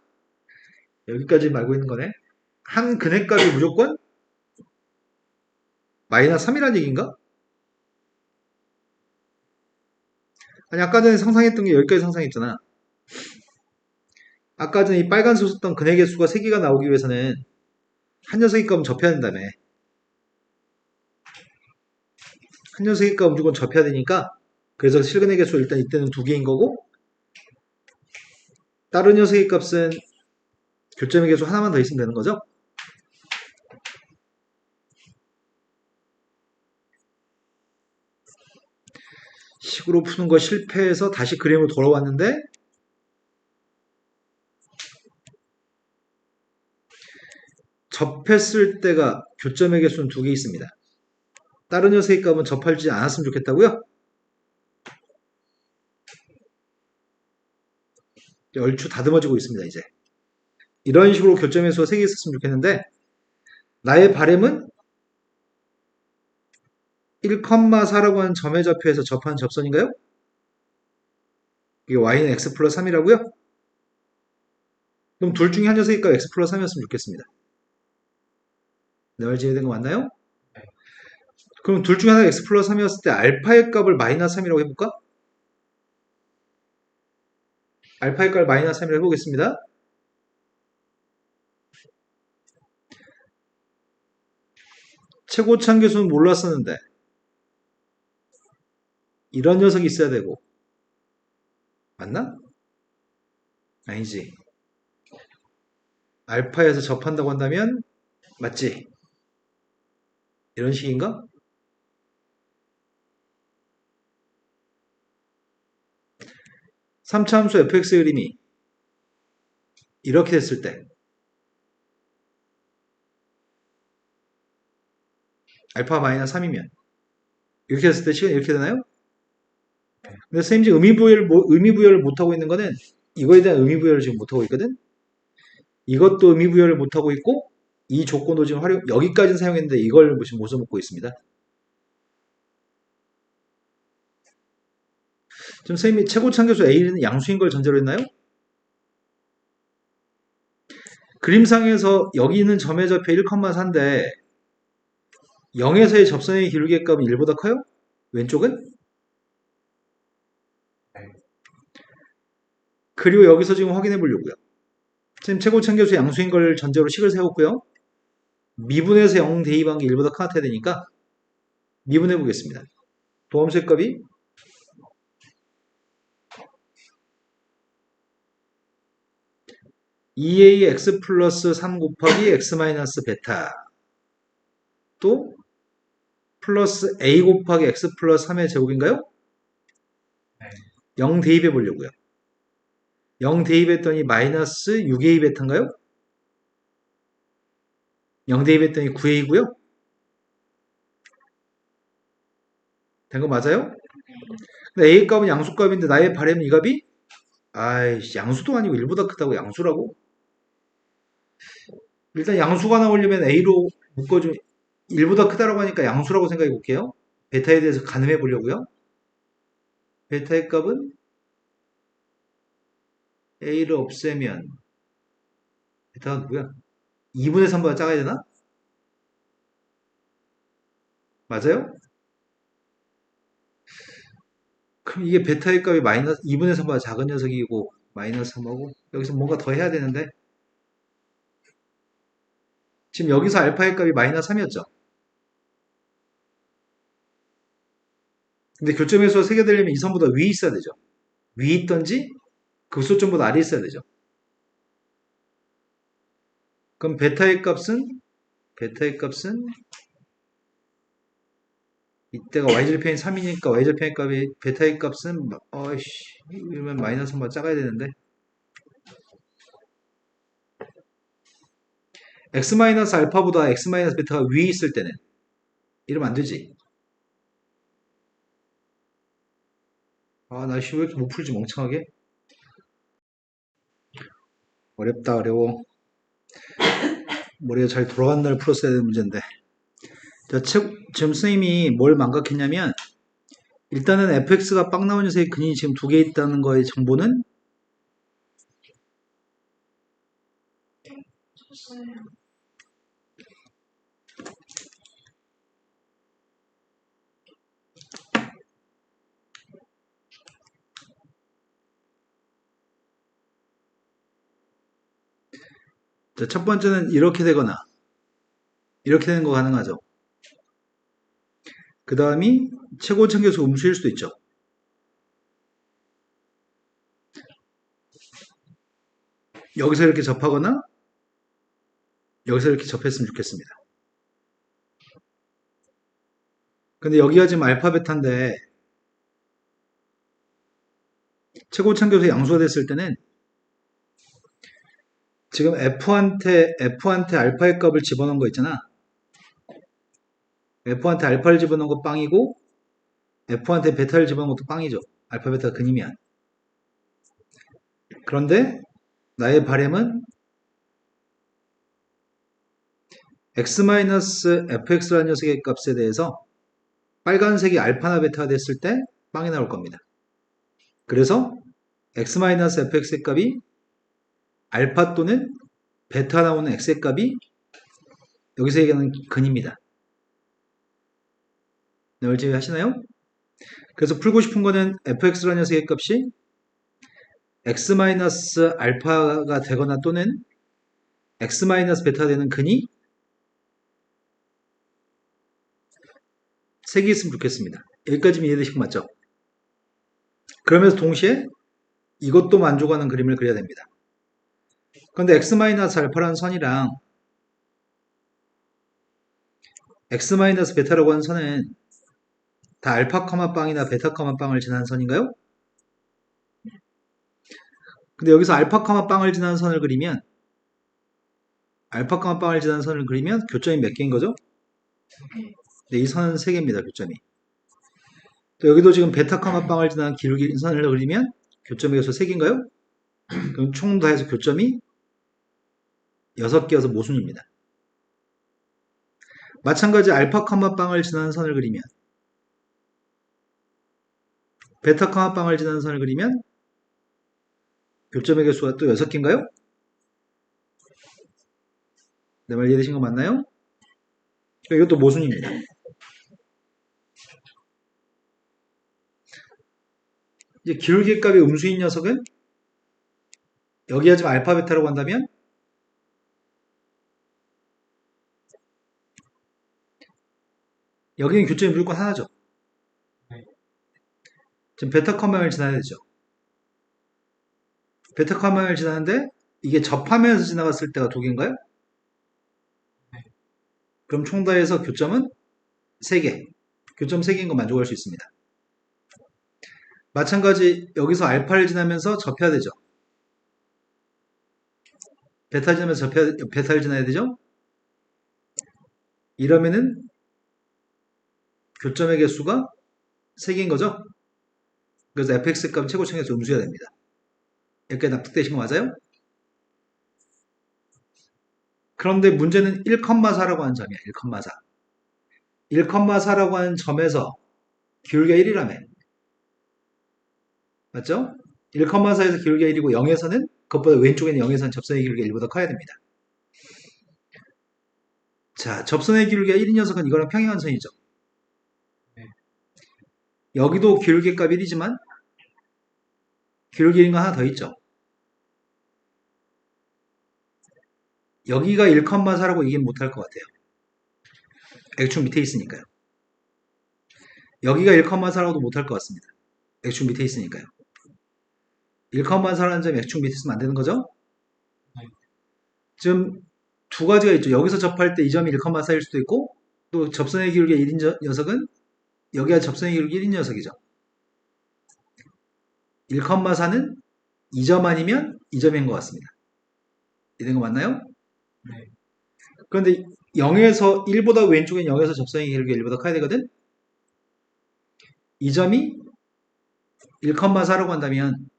여기까지 말고 있는 거네. 한 근의 값이 무조건 마이너스 3이라는 얘기인가? 아니 아까 전에 상상했던 게 여기까지 상상했잖아. 아까 전에 이 빨간색 썼던 근의 개수가 3개가 나오기 위해서는 한 녀석의 값은 접해야 된다며. 한 녀석의 값은 무조건 접해야 되니까 그래서 실근의 개수 일단 이때는 2개인 거고 다른 녀석의 값은 교점의 개수 하나만 더 있으면 되는 거죠? 식으로 푸는 거 실패해서 다시 그림으로 돌아왔는데 접했을 때가 교점의 개수는 2개 있습니다. 다른 녀석의 값은 접하지 않았으면 좋겠다고요? 얼추 다듬어지고 있습니다. 이제 이런 식으로 교점의 수가 3개 있었으면 좋겠는데 나의 바램은 1,4라고 하는 점의 좌표에서 접한 접선인가요? 이게 y는 x 플러스 3이라고요? 그럼 둘 중에 한 녀석의 값 x 플러스 3이었으면 좋겠습니다. 내 말 이해된 거 맞나요? 네. 그럼 둘 중에 하나가 x 플러스 3이었을 때 알파의 값을 마이너스 3이라고 해볼까? 알파의 값을 마이너스 3이라고 해보겠습니다. 최고차항계수는 몰랐었는데 이런 녀석이 있어야 되고 맞나? 아니지. 알파에서 접한다고 한다면 맞지? 이런 식인가? 삼차함수 fx의 그림이 이렇게 됐을 때 알파 마이너스 3이면 이렇게 됐을 때 시간이 이렇게 되나요? 근데 선생님 지금 의미부여를 못하고 있는 거는 이거에 대한 의미부여를 지금 못하고 있거든? 이것도 의미부여를 못하고 있고 이 조건도 지금 여기까지는 사용했는데 이걸 지금 못 써먹고 있습니다. 지금 선생님이 최고차항계수 A는 양수인 걸 전제로 했나요? 그림상에서 여기 있는 점의 좌표 1,4인데 0에서의 접선의 기울기의 값은 1보다 커요? 왼쪽은? 네. 그리고 여기서 지금 확인해 보려고요. 지금 최고차항계수 양수인 걸 전제로 식을 세웠고요. 미분에서 0 대입한 게 1보다 큰 같아야 되니까 미분해 보겠습니다. 도함수의 값이 2ax 플러스 3 곱하기 x 마이너스 베타 또 플러스 a 곱하기 x 플러스 3의 제곱인가요? 네. 0 대입해 보려고요. 0 대입했더니 마이너스 6a 베타인가요? 0 대입했더니 9a고요. 된 거 맞아요? 근데 a 값은 양수값인데 나의 바램은 이 값이? 아이씨 양수도 아니고 1보다 크다고 양수라고? 일단 양수가 나오려면 a로 묶어주면 1보다 크다라고 하니까 양수라고 생각해 볼게요. 베타에 대해서 가늠해 보려고요. 베타의 값은 a를 없애면 베타가 누구야? 2분의 3보다 작아야 되나? 맞아요? 그럼 이게 베타의 값이 마이너스 2분의 3보다 작은 녀석이고 마이너스 3하고 여기서 뭔가 더 해야 되는데 지금 여기서 알파의 값이 마이너스 3이었죠. 근데 교점에서 세개되려면 이 선보다 위에 있어야 되죠. 위에 있던지 극소점보다 아래에 있어야 되죠. 그럼 베타의 값은 이때가 y절편이 3이니까 y절편의 값이 베타의 값은 어이씨 이러면 마이너스 3보다 작아야 되는데 x 마이너스 알파보다 x 마이너스 베타가 위에 있을 때는 이러면 안 되지. 아, 날씨 왜 이렇게 못 풀지 멍청하게? 어렵다, 어려워. 머리가 잘 돌아가는 날 풀었어야 되는 문제인데. 자, 지금 선생님이 뭘 망각했냐면, 일단은 fx가 빵 나온 녀석의 근이 지금 두 개 있다는 거의 정보는 줬어요. 자, 첫 번째는 이렇게 되거나 이렇게 되는 거 가능하죠. 그 다음이 최고차항계수 음수일 수도 있죠. 여기서 이렇게 접하거나 여기서 이렇게 접했으면 좋겠습니다. 근데 여기가 지금 알파 베타인데 최고차항계수 양수가 됐을 때는 지금 F한테 알파의 값을 집어넣은 거 있잖아. F한테 알파를 집어넣은 거 빵이고 F한테 베타를 집어넣은 것도 빵이죠. 알파 베타가 근이면. 그런데 나의 바램은 x-fx라는 녀석의 값에 대해서 빨간색이 알파나 베타가 됐을 때 빵이 나올 겁니다. 그래서 x-fx의 값이 알파 또는 베타 나오는 x의 값이 여기서 얘기하는 근입니다. 널 제외하시나요? 그래서 풀고 싶은 거는 fx라는 녀석의 값이 x-알파가 되거나 또는 x-베타가 되는 근이 3개 있으면 좋겠습니다. 여기까지는 이해되시고 맞죠? 그러면서 동시에 이것도 만족하는 그림을 그려야 됩니다. 그런데 x-알파라는 선이랑 x-베타라고 하는 선은 다 알파, 빵이나 베타, 빵을 지나는 선인가요? 근데 여기서 알파, 빵을 지나는 선을 그리면 알파, 빵을 지나는 선을 그리면 교점이 몇 개인 거죠? 네, 이 선은 3개입니다. 교점이. 또 여기도 지금 베타, 빵을 지나는 길게 선을 그리면 교점의 개수 3개인가요? 그럼 총 다 해서 교점이 6개여서 모순입니다. 마찬가지 알파, 빵을 지나는 선을 그리면 베타, 빵을 지나는 선을 그리면 교점의 개수가 또 6개인가요? 내 말 이해되신 거 맞나요? 이것도 모순입니다. 이제 기울기 값의 음수인 녀석은 여기가 지금 알파, 베타라고 한다면 여기는 교점이 무조건 하나죠. 지금 베타, 을 지나야 되죠. 베타, 을 지나는데 이게 접하면서 지나갔을 때가 2개인가요? 그럼 총 다해서 교점은 3개. 교점 3개인 거 만족할 수 있습니다. 마찬가지 여기서 알파를 지나면서 접해야 되죠. 베타 지나면서 베타를 지나야 되죠. 이러면은 교점의 개수가 3개인 거죠. 그래서 fx 값 최고층에서 음수해야 됩니다. 여기까지 납득되신 거 맞아요? 그런데 문제는 1,4라고 하는 점이야. 1,4. 1,4라고 하는 점에서 기울기가 1이라며. 맞죠? 1,4에서 기울기가 1이고 0에서는 그것보다 왼쪽에 있는 0에서는 접선의 기울기가 1보다 커야 됩니다. 자, 접선의 기울기가 1인 녀석은 이거랑 평행한선이죠. 여기도 기울기 값 1이지만 기울기 1인 거 하나 더 있죠. 여기가 1,4라고 얘기는 못할 것 같아요. X축 밑에 있으니까요. 여기가 1,4라고도 못할 것 같습니다. X축 밑에 있으니까요. 1,4라는 점이 X축 밑에 있으면 안 되는 거죠? 지금 두 가지가 있죠. 여기서 접할 때 이 점이 1,4일 수도 있고 또 접선의 기울기 1인 녀석은 여기가 접선의 기울기 1인 녀석이죠. 1,4는 2점 아니면 2점인 것 같습니다. 이런 거 맞나요? 네. 그런데 0에서 1보다 왼쪽엔 0에서 접선의 기울기가 1보다 커야 되거든? 이 점이 1,4라고 한다면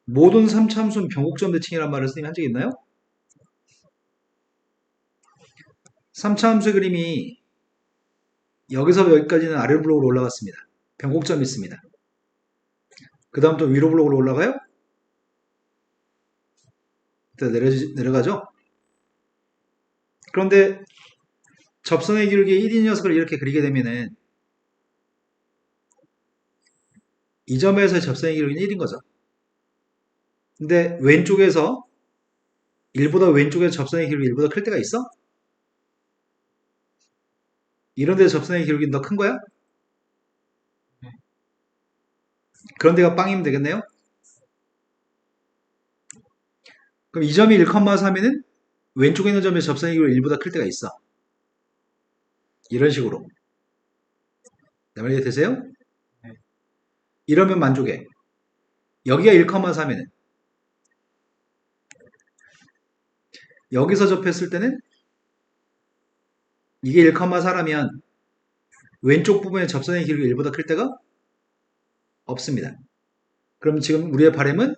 모든 3참수는 변곡점 대칭이란 말을 선생님이 한 적이 있나요? 3차함수의 그림이 여기서 여기까지는 아래 블록으로 올라갔습니다. 변곡점이 있습니다. 그 다음 또 위로 블록으로 올라가요? 내려가죠? 그런데 접선의 기울기 1인 녀석을 이렇게 그리게 되면은 이 점에서 접선의 기울기는 1인 거죠. 근데 왼쪽에서 1보다 왼쪽에서 접선의 기울기 1보다 클 때가 있어? 이런 데서 접선의 기울기는 더 큰 거야? 그런 데가 빵이면 되겠네요? 그럼 이 점이 1,4면은 왼쪽에 있는 점에서 접선의 기울기 1보다 클 때가 있어. 이런 식으로. 내 말 이해되세요? 이러면 만족해. 여기가 1,4면은 여기서 접했을 때는 이게 1,4라면 왼쪽 부분의 접선의 기울기 1보다 클 때가 없습니다. 그럼 지금 우리의 바램은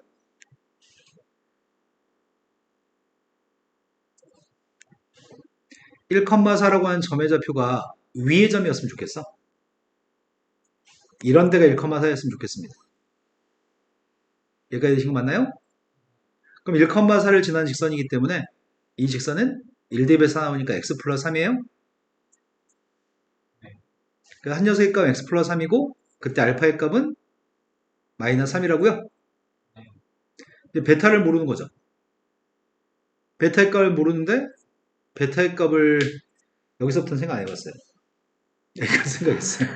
1,4라고 하는 점의 좌표가 위의 점이었으면 좋겠어. 이런 데가 1,4였으면 좋겠습니다. 여기까지 되신 거 맞나요? 그럼 1,4를 지난 직선이기 때문에 이 직선은 1대입에서 4 나오니까 x 플러스 3이에요. 한 녀석의 값은 x 플러스 3이고 그때 알파의 값은 마이너스 3이라고요. 베타를 모르는 거죠. 베타의 값을 모르는데 베타의 값을 여기서부터는 생각 안 해봤어요. 여기까지 생각했어요.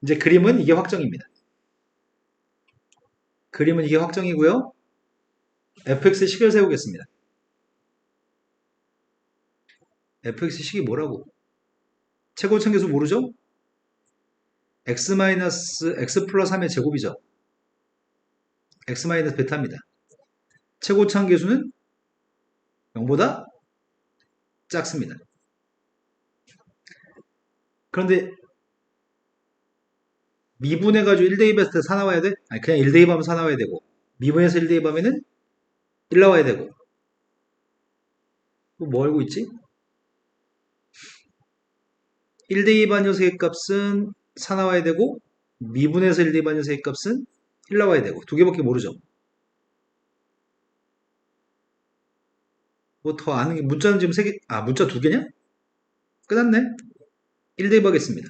이제 그림은 이게 확정입니다. 그림은 이게 확정이고요. fx의 식을 세우겠습니다. fx의 식이 뭐라고? 최고차계수 모르죠? x 플러스 3의 제곱이죠. x 마이너스 베타입니다. 최고차계수는 0보다 작습니다. 그런데 미분해가지고 1대입했을 때 4 나와야 돼? 아니 그냥 1대입하면 4 나와야 되고 미분해서 1대입하면은 1 나와야 되고 뭐 알고 있지? 1대입한 녀석의 값은 4 나와야 되고 미분해서 1대입한 녀석의 값은 1 나와야 되고 두 개밖에 모르죠. 뭐 더 아는 게 문자는 지금 3개, 문자 2개냐? 끝났네. 1대입 하겠습니다.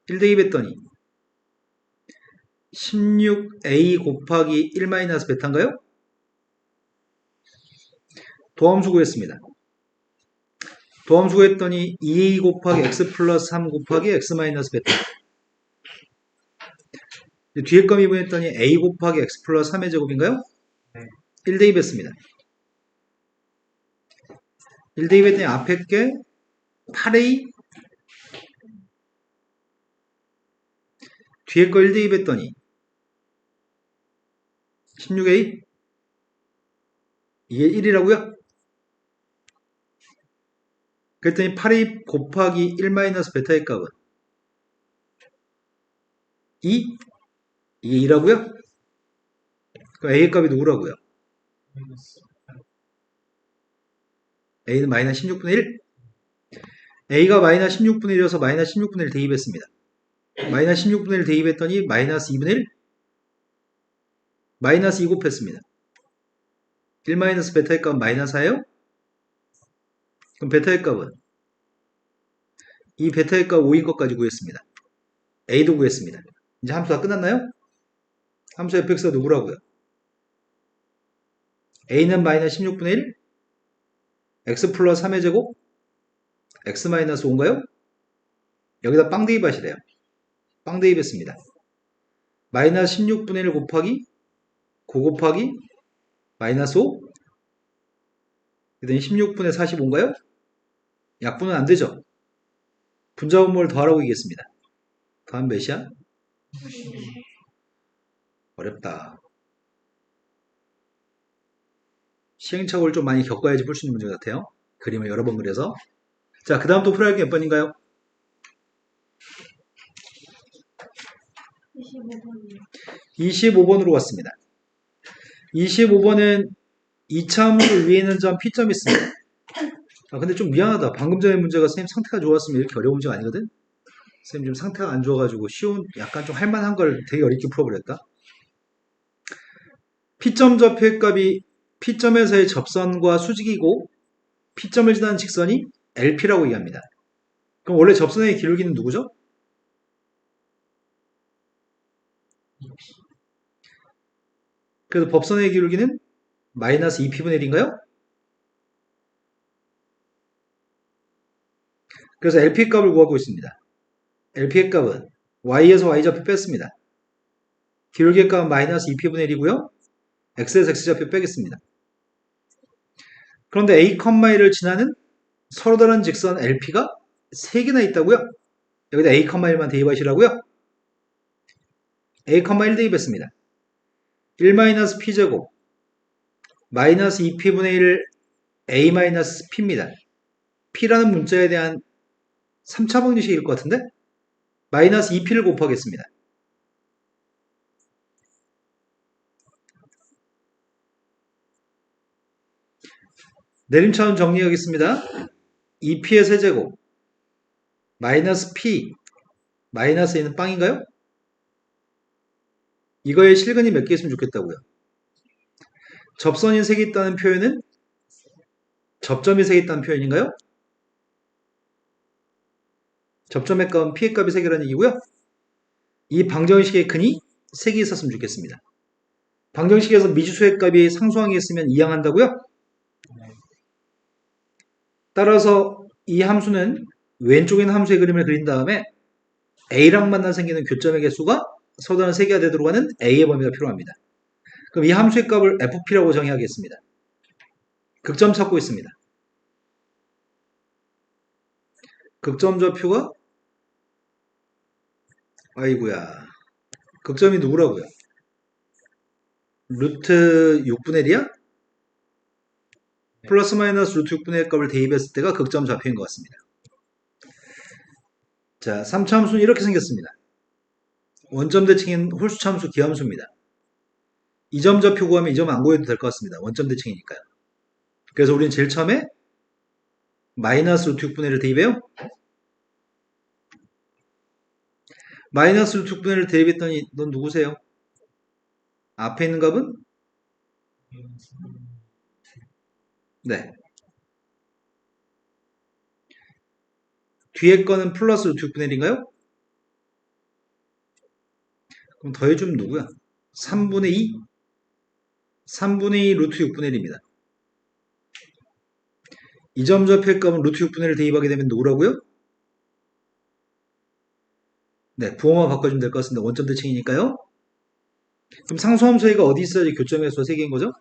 1대입 했더니 16a 곱하기 1 마이너스 베타인가요? 도함수 구했습니다. 도함수 구했더니 2a 곱하기 x 플러스 3 곱하기 x 마이너스 베타. 뒤에 거 미분했더니 a 곱하기 x 플러스 3의 제곱인가요? 1대입 했습니다. 1대입 했더니 앞에 게 8a 뒤에 거 1대입 했더니 16a 이게 1이라고요? 그랬더니 8a 곱하기 1 마이너스 베타의 값은 2? 이게 2라고요? 그럼 a의 값이 누구라고요? a는 마이너스 16분의 1? a가 마이너스 16분의 1이어서 마이너스 16분의 1 대입했습니다. 마이너스 16분의 1 대입했더니 마이너스 2분의 1? 마이너스 2 곱했습니다. 1 마이너스 베타의 값은 마이너스 4예요? 그럼 베타의 값은 이 베타의 값 5인 것까지 구했습니다. a도 구했습니다. 이제 함수가 끝났나요? 함수 fx가 누구라고요? a는 마이너스 16분의 1? x 플러스 3의 제곱? x 마이너스 5인가요? 여기다 빵 대입하시래요. 빵 대입했습니다. 마이너스 16분의 1 곱하기 9 곱하기 마이너스 5? 그랬더니 16분의 45인가요? 약분은 안 되죠? 분자분모를 더하라고 얘기했습니다. 더하면 몇이야? 어렵다. 시행착오를 좀 많이 겪어야지 풀 수 있는 문제 같아요. 그림을 여러 번 그려서. 자, 그 다음 또 풀어야 할 게 몇 번인가요? 25번이요. 25번으로 갔습니다. 25번은 2차 함수 위에 있는 점 P점이 있습니다. 근데 좀 미안하다. 방금 전에 문제가 선생님 상태가 좋았으면 이렇게 어려운 문제가 아니거든? 선생님 지금 상태가 안 좋아가지고 쉬운, 약간 좀 할만한 걸 되게 어렵게 풀어버렸다. P점 좌표의 값이 P점에서의 접선과 수직이고 P점을 지나는 직선이 LP라고 얘기합니다. 그럼 원래 접선의 기울기는 누구죠? 그래서 법선의 기울기는 마이너스 2P분의 1인가요? 그래서 LP 값을 구하고 있습니다. LP의 값은 Y에서 Y좌표 뺐습니다. 기울기의 값은 마이너스 2P분의 1이고요. X에서 X좌표 빼겠습니다. 그런데 A, 1를 지나는 서로 다른 직선 LP가 3개나 있다고요? 여기다 A, 1만 대입하시라고요? A, 1 대입했습니다. 1-P제곱 마이너스 2P분의 1 A-P입니다. P라는 문자에 대한 3차 방정식일 것 같은데? 마이너스 2P를 곱하겠습니다. 내림차원 정리하겠습니다. 2P의 세제곱 마이너스 P 마이너스 A는 빵인가요? 이거에 실근이 몇 개 있으면 좋겠다고요? 접선이 3개 있다는 표현은 접점이 3개 있다는 표현인가요? 접점의 값은 p의 값이 3개라는 얘기고요. 이 방정식의 근이 3개 있었으면 좋겠습니다. 방정식에서 미지수의 값이 상수항이 있으면 이항한다고요? 따라서 이 함수는 왼쪽에 있는 함수의 그림을 그린 다음에 A랑 만나 생기는 교점의 개수가 서로 다른 3개가 되도록 하는 A의 범위가 필요합니다. 그럼 이 함수의 값을 FP라고 정의하겠습니다. 극점 찾고 있습니다. 극점 좌표가 아이고야. 극점이 누구라고요? 루트 6분의 1이야? 플러스 마이너스 루트 6분의 1 값을 대입했을 때가 극점 좌표인 것 같습니다. 자, 3차 함수는 이렇게 생겼습니다. 원점 대칭인 홀수차 함수 기함수입니다. 이 점 좌표 구하면 이 점 안 구해도 될 것 같습니다. 원점 대칭이니까요. 그래서 우리는 제일 처음에 마이너스 루트 6분의 1을 대입해요. 마이너스 루트 6분의 1을 대입했더니 넌 누구세요? 앞에 있는 값은? 네. 뒤에 거는 플러스 루트 6분의 1인가요? 그럼 더해주면 누구야? 3분의 2? 3분의 2 루트 6분의 1입니다. 이 점 좌표의 값은 루트 6분의 1을 대입하게 되면 누구라고요? 네, 부호만 바꿔주면 될 것 같습니다. 원점 대칭이니까요. 그럼 상수함수가 어디 있어야지 교점의 수가 3개인 거죠?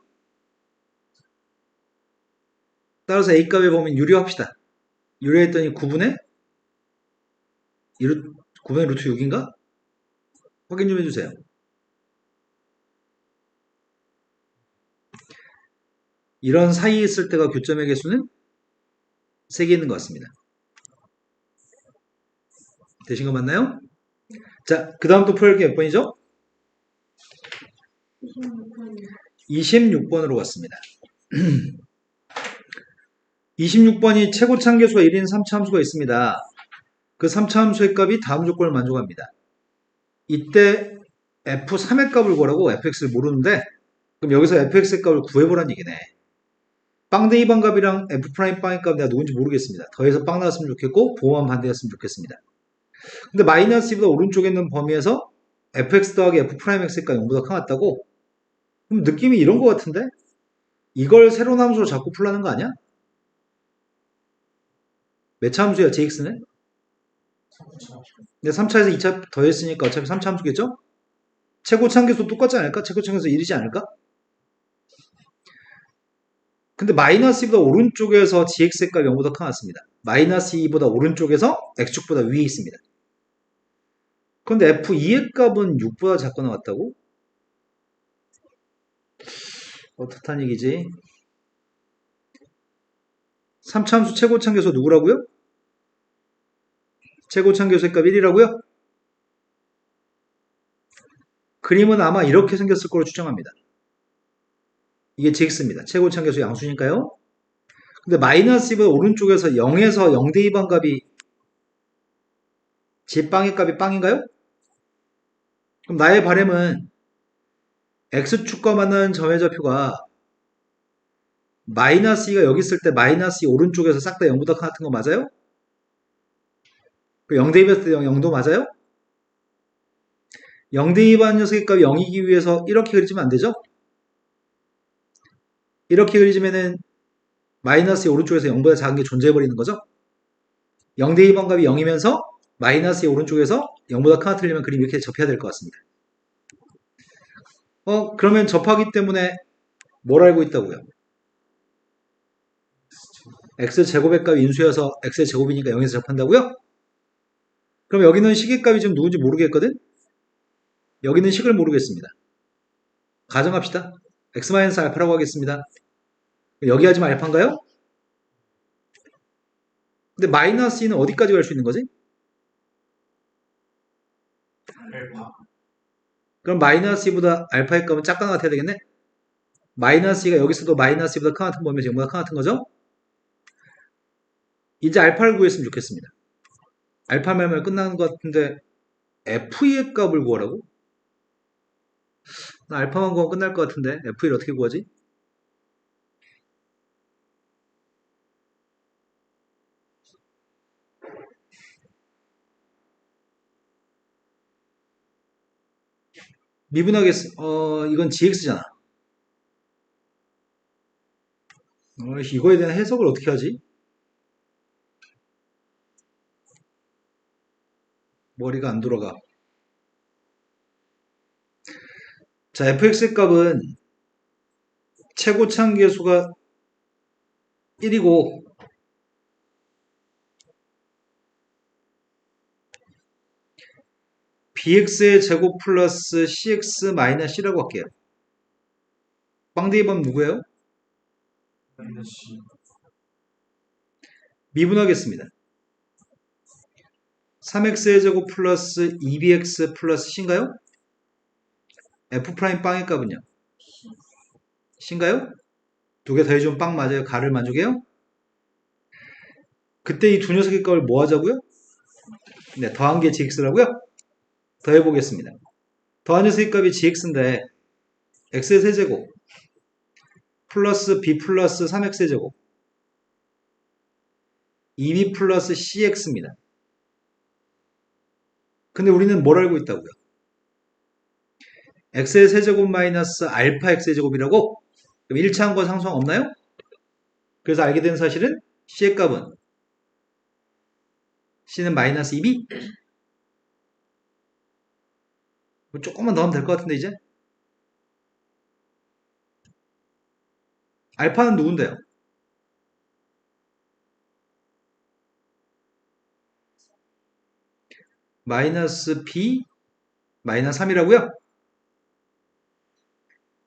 따라서 A값의 범위는 유료합시다. 유료했더니 9분의 9분의 루트 6인가? 확인 좀 해주세요. 이런 사이에 있을 때가 교점의 개수는 3개 있는 것 같습니다. 되신 거 맞나요? 자, 그 다음 또 풀기 몇 번이죠? 26번으로 갔습니다. 26번이 최고차함계수가 1인 3차 함수가 있습니다. 그 3차 함수의 값이 다음 조건을 만족합니다. 이때 f3의 값을 구하라고 fx를 모르는데 그럼 여기서 fx의 값을 구해보란 얘기네. 빵댕이 반값이랑 f'의 값 내가 누군지 모르겠습니다. 더해서 빵 나왔으면 좋겠고 보호만 반대였으면 좋겠습니다. 근데 마이너스 2보다 오른쪽에 있는 범위에서 fx 더하기 f'x가 0보다 커났다고? 그럼 느낌이 이런 것 같은데? 이걸 새로운 함수로 자꾸 풀라는 거 아니야? 몇 차 함수야, jx는? 근데 3차에서 2차 더했으니까 어차피 3차 함수겠죠? 최고차함계수 똑같지 않을까? 최고차함계수 1이지 않을까? 근데 마이너스 2보다 오른쪽에서 gx의 값이 0보다 커났습니다. 마이너스 2보다 오른쪽에서 x축보다 위에 있습니다. 그런데 f2의 값은 6보다 작고 나왔다고? 어떻단 얘기지? 3차 함수 최고차함계수 누구라고요? 최고차함계수의 값 1이라고요? 그림은 아마 이렇게 생겼을 거로 추정합니다. 이게 gx입니다. 최고차함계수 양수니까요. 근데 마이너스 2보다 오른쪽에서 0에서 0대2 반값이 g빵의 값이 빵인가요? 그럼 나의 바램은 x축과 만나는 점의 좌표가 마이너스 2가 여기 있을 때 마이너스 2 오른쪽에서 싹 다 0보다 같은 거 맞아요? 0대2했을 때 0도 맞아요? 0대2 반 녀석의 값이 0이기 위해서 이렇게 그리지면 안 되죠? 이렇게 그리지면은 마이너스 2 오른쪽에서 0보다 작은 게 존재해버리는 거죠? 0대2 반값이 0이면서 마이너스 2 오른쪽에서 0보다 큰 하트려면 그림 이렇게 접해야 될 것 같습니다. 그러면 접하기 때문에 뭘 알고 있다고요? x제곱의 값이 인수여서 x의 제곱이니까 0에서 접한다고요? 그럼 여기는 식의 값이 지금 누군지 모르겠거든? 여기는 식을 모르겠습니다. 가정합시다. x-알파라고 하겠습니다. 여기 하지만 알파인가요? 근데 마이너스 2는 어디까지 갈 수 있는 거지? 그럼 마이너스 2보다 알파의 값은 작거나 같아야 되겠네? 마이너스 2가 여기서도 마이너스 2보다 큰 같은 범위에서 0보다 큰 같은 거죠? 이제 알파를 구했으면 좋겠습니다. 알파 말면 끝나는 것 같은데 F의 값을 구하라고? 나 알파만 구하면 끝날 것 같은데 F를 어떻게 구하지? 이건 gx잖아. 이거에 대한 해석을 어떻게 하지? 머리가 안 돌아가. 자, fx의 값은 최고차항계수가 1이고 bx의 제곱 플러스 cx 마이너스 c라고 할게요. 빵대기밥 누구예요? 마이너스 미분하겠습니다. 3x의 제곱 플러스 2bx 플러스 c인가요? f 프라임 빵의 값은요? c인가요? 두 개 더해주면 빵 맞아요? 가를 만족해요? 그때 이 두 녀석의 값을 뭐 하자고요? 네, 더한 게 gx라고요? 더해보겠습니다. 더한 녀석의 값이 gx인데 x의 세제곱 플러스 b 플러스 3x의 제곱 2b 플러스 cx입니다. 근데 우리는 뭘 알고 있다고요? x의 세제곱 마이너스 알파 x의 제곱이라고? 그럼 1차항과 상수항 없나요? 그래서 알게 된 사실은 c의 값은 c는 마이너스 2b? 조금만 더 하면 될 것 같은데 이제? 알파는 누군데요? 마이너스 b 마이너스 3이라고요?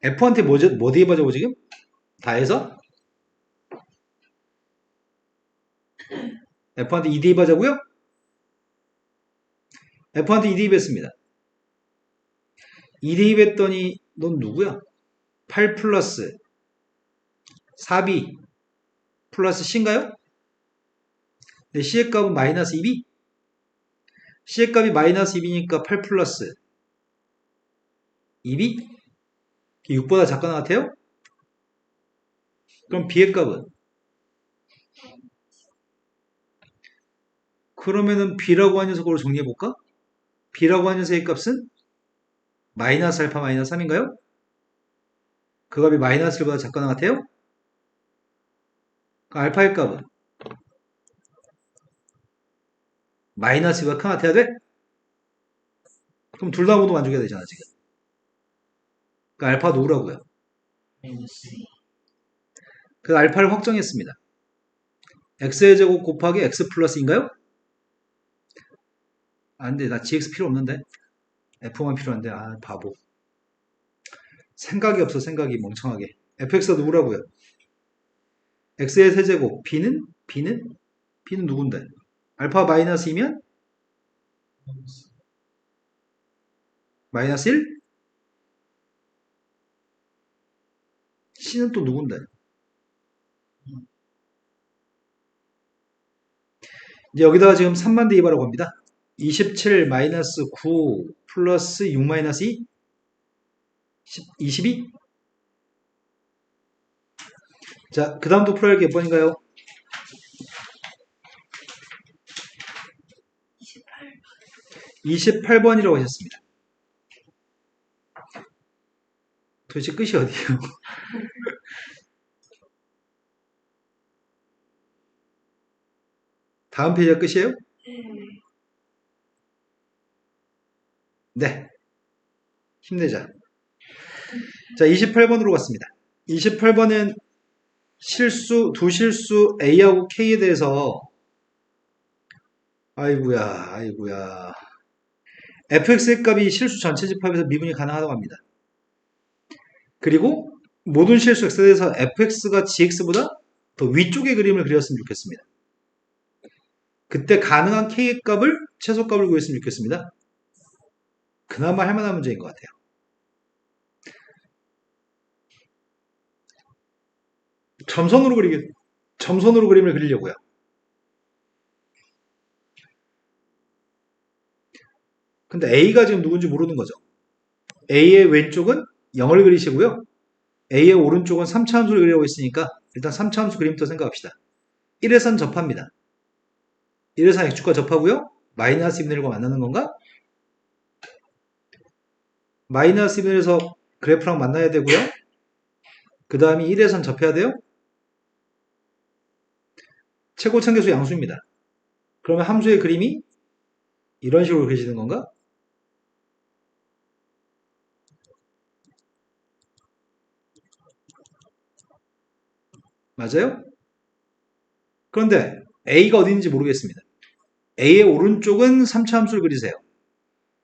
f한테 뭐 대입하자고 지금? 다 해서? f한테 2 대입하자고요? f한테 2 대입했습니다. 2 대입했더니 넌 누구야? 8 플러스 4b 플러스 c인가요? 네, c의 값은 마이너스 2b? c의 값이 마이너스 2b니까 8 플러스 2b? 6보다 작거나 같아요? 그럼 b의 값은? 그러면은 b라고 하는 녀석으로 정리해볼까? b라고 하는 녀석의 값은? 마이너스 알파 마이너스 3인가요? 그 값이 마이너스 1보다 작거나 같아요? 그 알파의 값은? 마이너스 2보다 크나 같아야 돼? 그럼 둘 다 모두 만족해야 되잖아 지금. 그 알파 누구라고요? 마이너스 그 알파를 확정했습니다. x의 제곱 곱하기 x 플러스인가요? 안 돼. 나 gx 필요 없는데. f만 필요한데. 아, 바보. 생각이 없어, 생각이 멍청하게. fx가 누구라고요? x의 세제곱. b는? 누군데? 알파 마이너스 2면? 마이너스 1? c는 또 누군데? 이제 여기다가 지금 3만 대입하라고 합니다. 27 마이너스 9 플러스 6 마이너스 2? 22? 자, 그 다음도 풀어야 할 게 몇 번인가요? 28번이라고 하셨습니다. 도대체 끝이 어디예요? 다음 페이지가 끝이에요? 네. 힘내자. 자, 28번으로 갔습니다. 28번은 두 실수 A하고 K에 대해서 아이구야. fx의 값이 실수 전체 집합에서 미분이 가능하다고 합니다. 그리고 모든 실수 x에 대해서 fx가 gx보다 더 위쪽의 그림을 그렸으면 좋겠습니다. 그때 가능한 k의 값을 최소값을 구했으면 좋겠습니다. 그나마 할 만한 문제인 것 같아요. 점선으로 그림을 그리려고요. 근데 A가 지금 누군지 모르는 거죠. A의 왼쪽은 0을 그리시고요. A의 오른쪽은 3차함수를 그리고 있으니까 일단 3차함수 그림부터 생각합시다. 1에선 접합니다. 1에선 x축과 접하고요. 마이너스 2분의 1과 만나는 건가? 마이너스 1에서 그래프랑 만나야 되고요. 그 다음에 1에선 접해야 돼요. 최고 참계수 양수입니다. 그러면 함수의 그림이 이런 식으로 그려지는 건가? 맞아요? 그런데 A가 어딘지 모르겠습니다. A의 오른쪽은 3차 함수를 그리세요.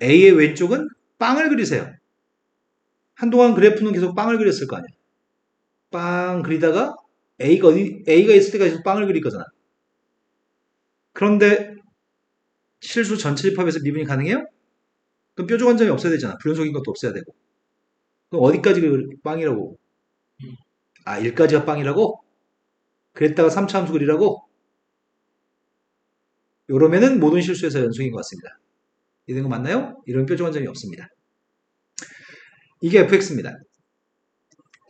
A의 왼쪽은 빵을 그리세요. 한동안 그래프는 계속 빵을 그렸을 거 아니야. 빵 그리다가 A가 있을 때가 계속 빵을 그릴 거잖아. 그런데 실수 전체 집합에서 미분이 가능해요? 그럼 뾰족한 점이 없어야 되잖아. 불연속인 것도 없어야 되고. 그럼 어디까지 빵이라고? 1까지가 빵이라고? 그랬다가 3차 함수 그리라고? 이러면은 모든 실수에서 연속인 것 같습니다. 이런 거 맞나요? 이런 뾰족한 점이 없습니다. 이게 fx입니다.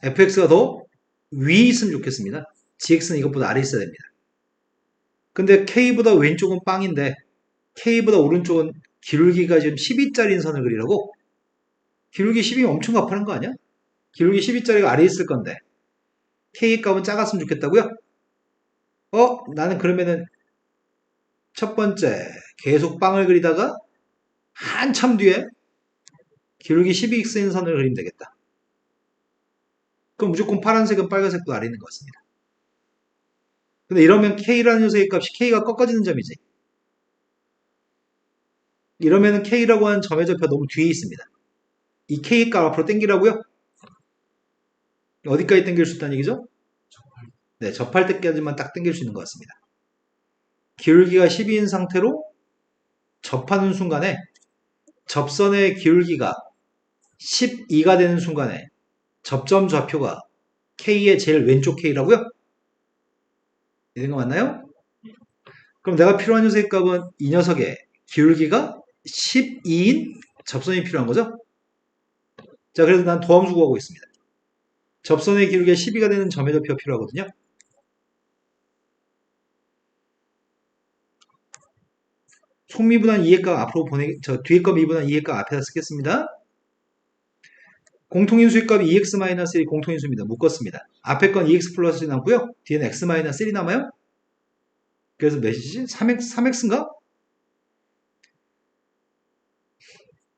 fx가 더 위에 있으면 좋겠습니다. gx는 이것보다 아래에 있어야 됩니다. 근데 k보다 왼쪽은 빵인데 k보다 오른쪽은 기울기가 지금 12짜리인 선을 그리라고? 기울기 10이면 엄청 가파른 거 아니야? 기울기 12짜리가 아래에 있을 건데 k 값은 작았으면 좋겠다고요? 나는 그러면은 첫 번째 계속 빵을 그리다가 한참 뒤에 기울기 12x인 선을 그리면 되겠다. 그럼 무조건 파란색은 빨간색도 아래 있는 것 같습니다. 근데 이러면 k라는 녀석의 값이 k가 꺾어지는 점이지. 이러면 k라고 하는 점의 좌표가 너무 뒤에 있습니다. 이 k 값 앞으로 당기라고요? 어디까지 당길 수 있다는 얘기죠? 네, 접할 때까지만 딱 당길 수 있는 것 같습니다. 기울기가 12인 상태로 접하는 순간에 접선의 기울기가 12가 되는 순간에 접점 좌표가 k의 제일 왼쪽 k라고요? 이런 거 맞나요? 그럼 내가 필요한 녀석의 값은 이 녀석의 기울기가 12인 접선이 필요한 거죠? 자, 그래서 난 도함수 구하고 있습니다. 접선의 기울기가 12가 되는 점의 좌표가 필요하거든요. 속미분한 2의 값 앞으로 뒤에 값 미분한 2의 값 앞에다 쓰겠습니다. 공통인수의 값이 2x-1이 공통인수입니다. 묶었습니다. 앞에 건 2x 플러스 1이 남고요. 뒤에는 x-1이 남아요. 그래서 몇이지? 3x인가?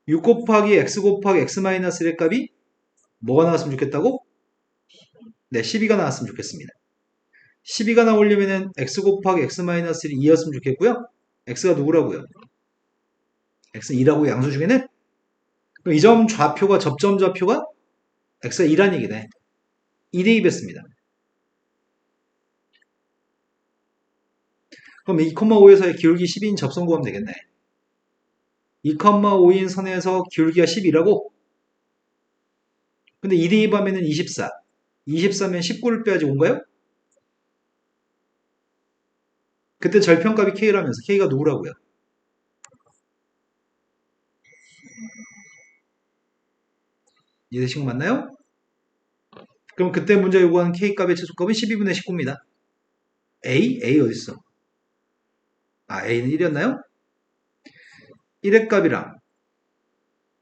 6 곱하기 x 곱하기 x-1의 값이 뭐가 나왔으면 좋겠다고? 네, 12가 나왔으면 좋겠습니다. 12가 나오려면은 x 곱하기 x-1이 2였으면 좋겠고요. x가 누구라고요? x는 2라고 양수 중에는? 그럼 이 점 좌표가 접점 좌표가 x가 2라는 얘기네. 2대 2뺐습니다. 그럼 2,5에서의 기울기 12인 접선 구하면 되겠네. 2,5인 선에서 기울기가 12라고? 근데 2대 2 하면은 24. 24면 19를 빼야지 온가요? 그때 절편값이 k라면서 k가 누구라고요? 이해되신 거 맞나요? 그럼 그때 문제 요구하는 k값의 최소값은 12분의 19입니다. A 어딨어? A는 1이었나요? 1의 값이랑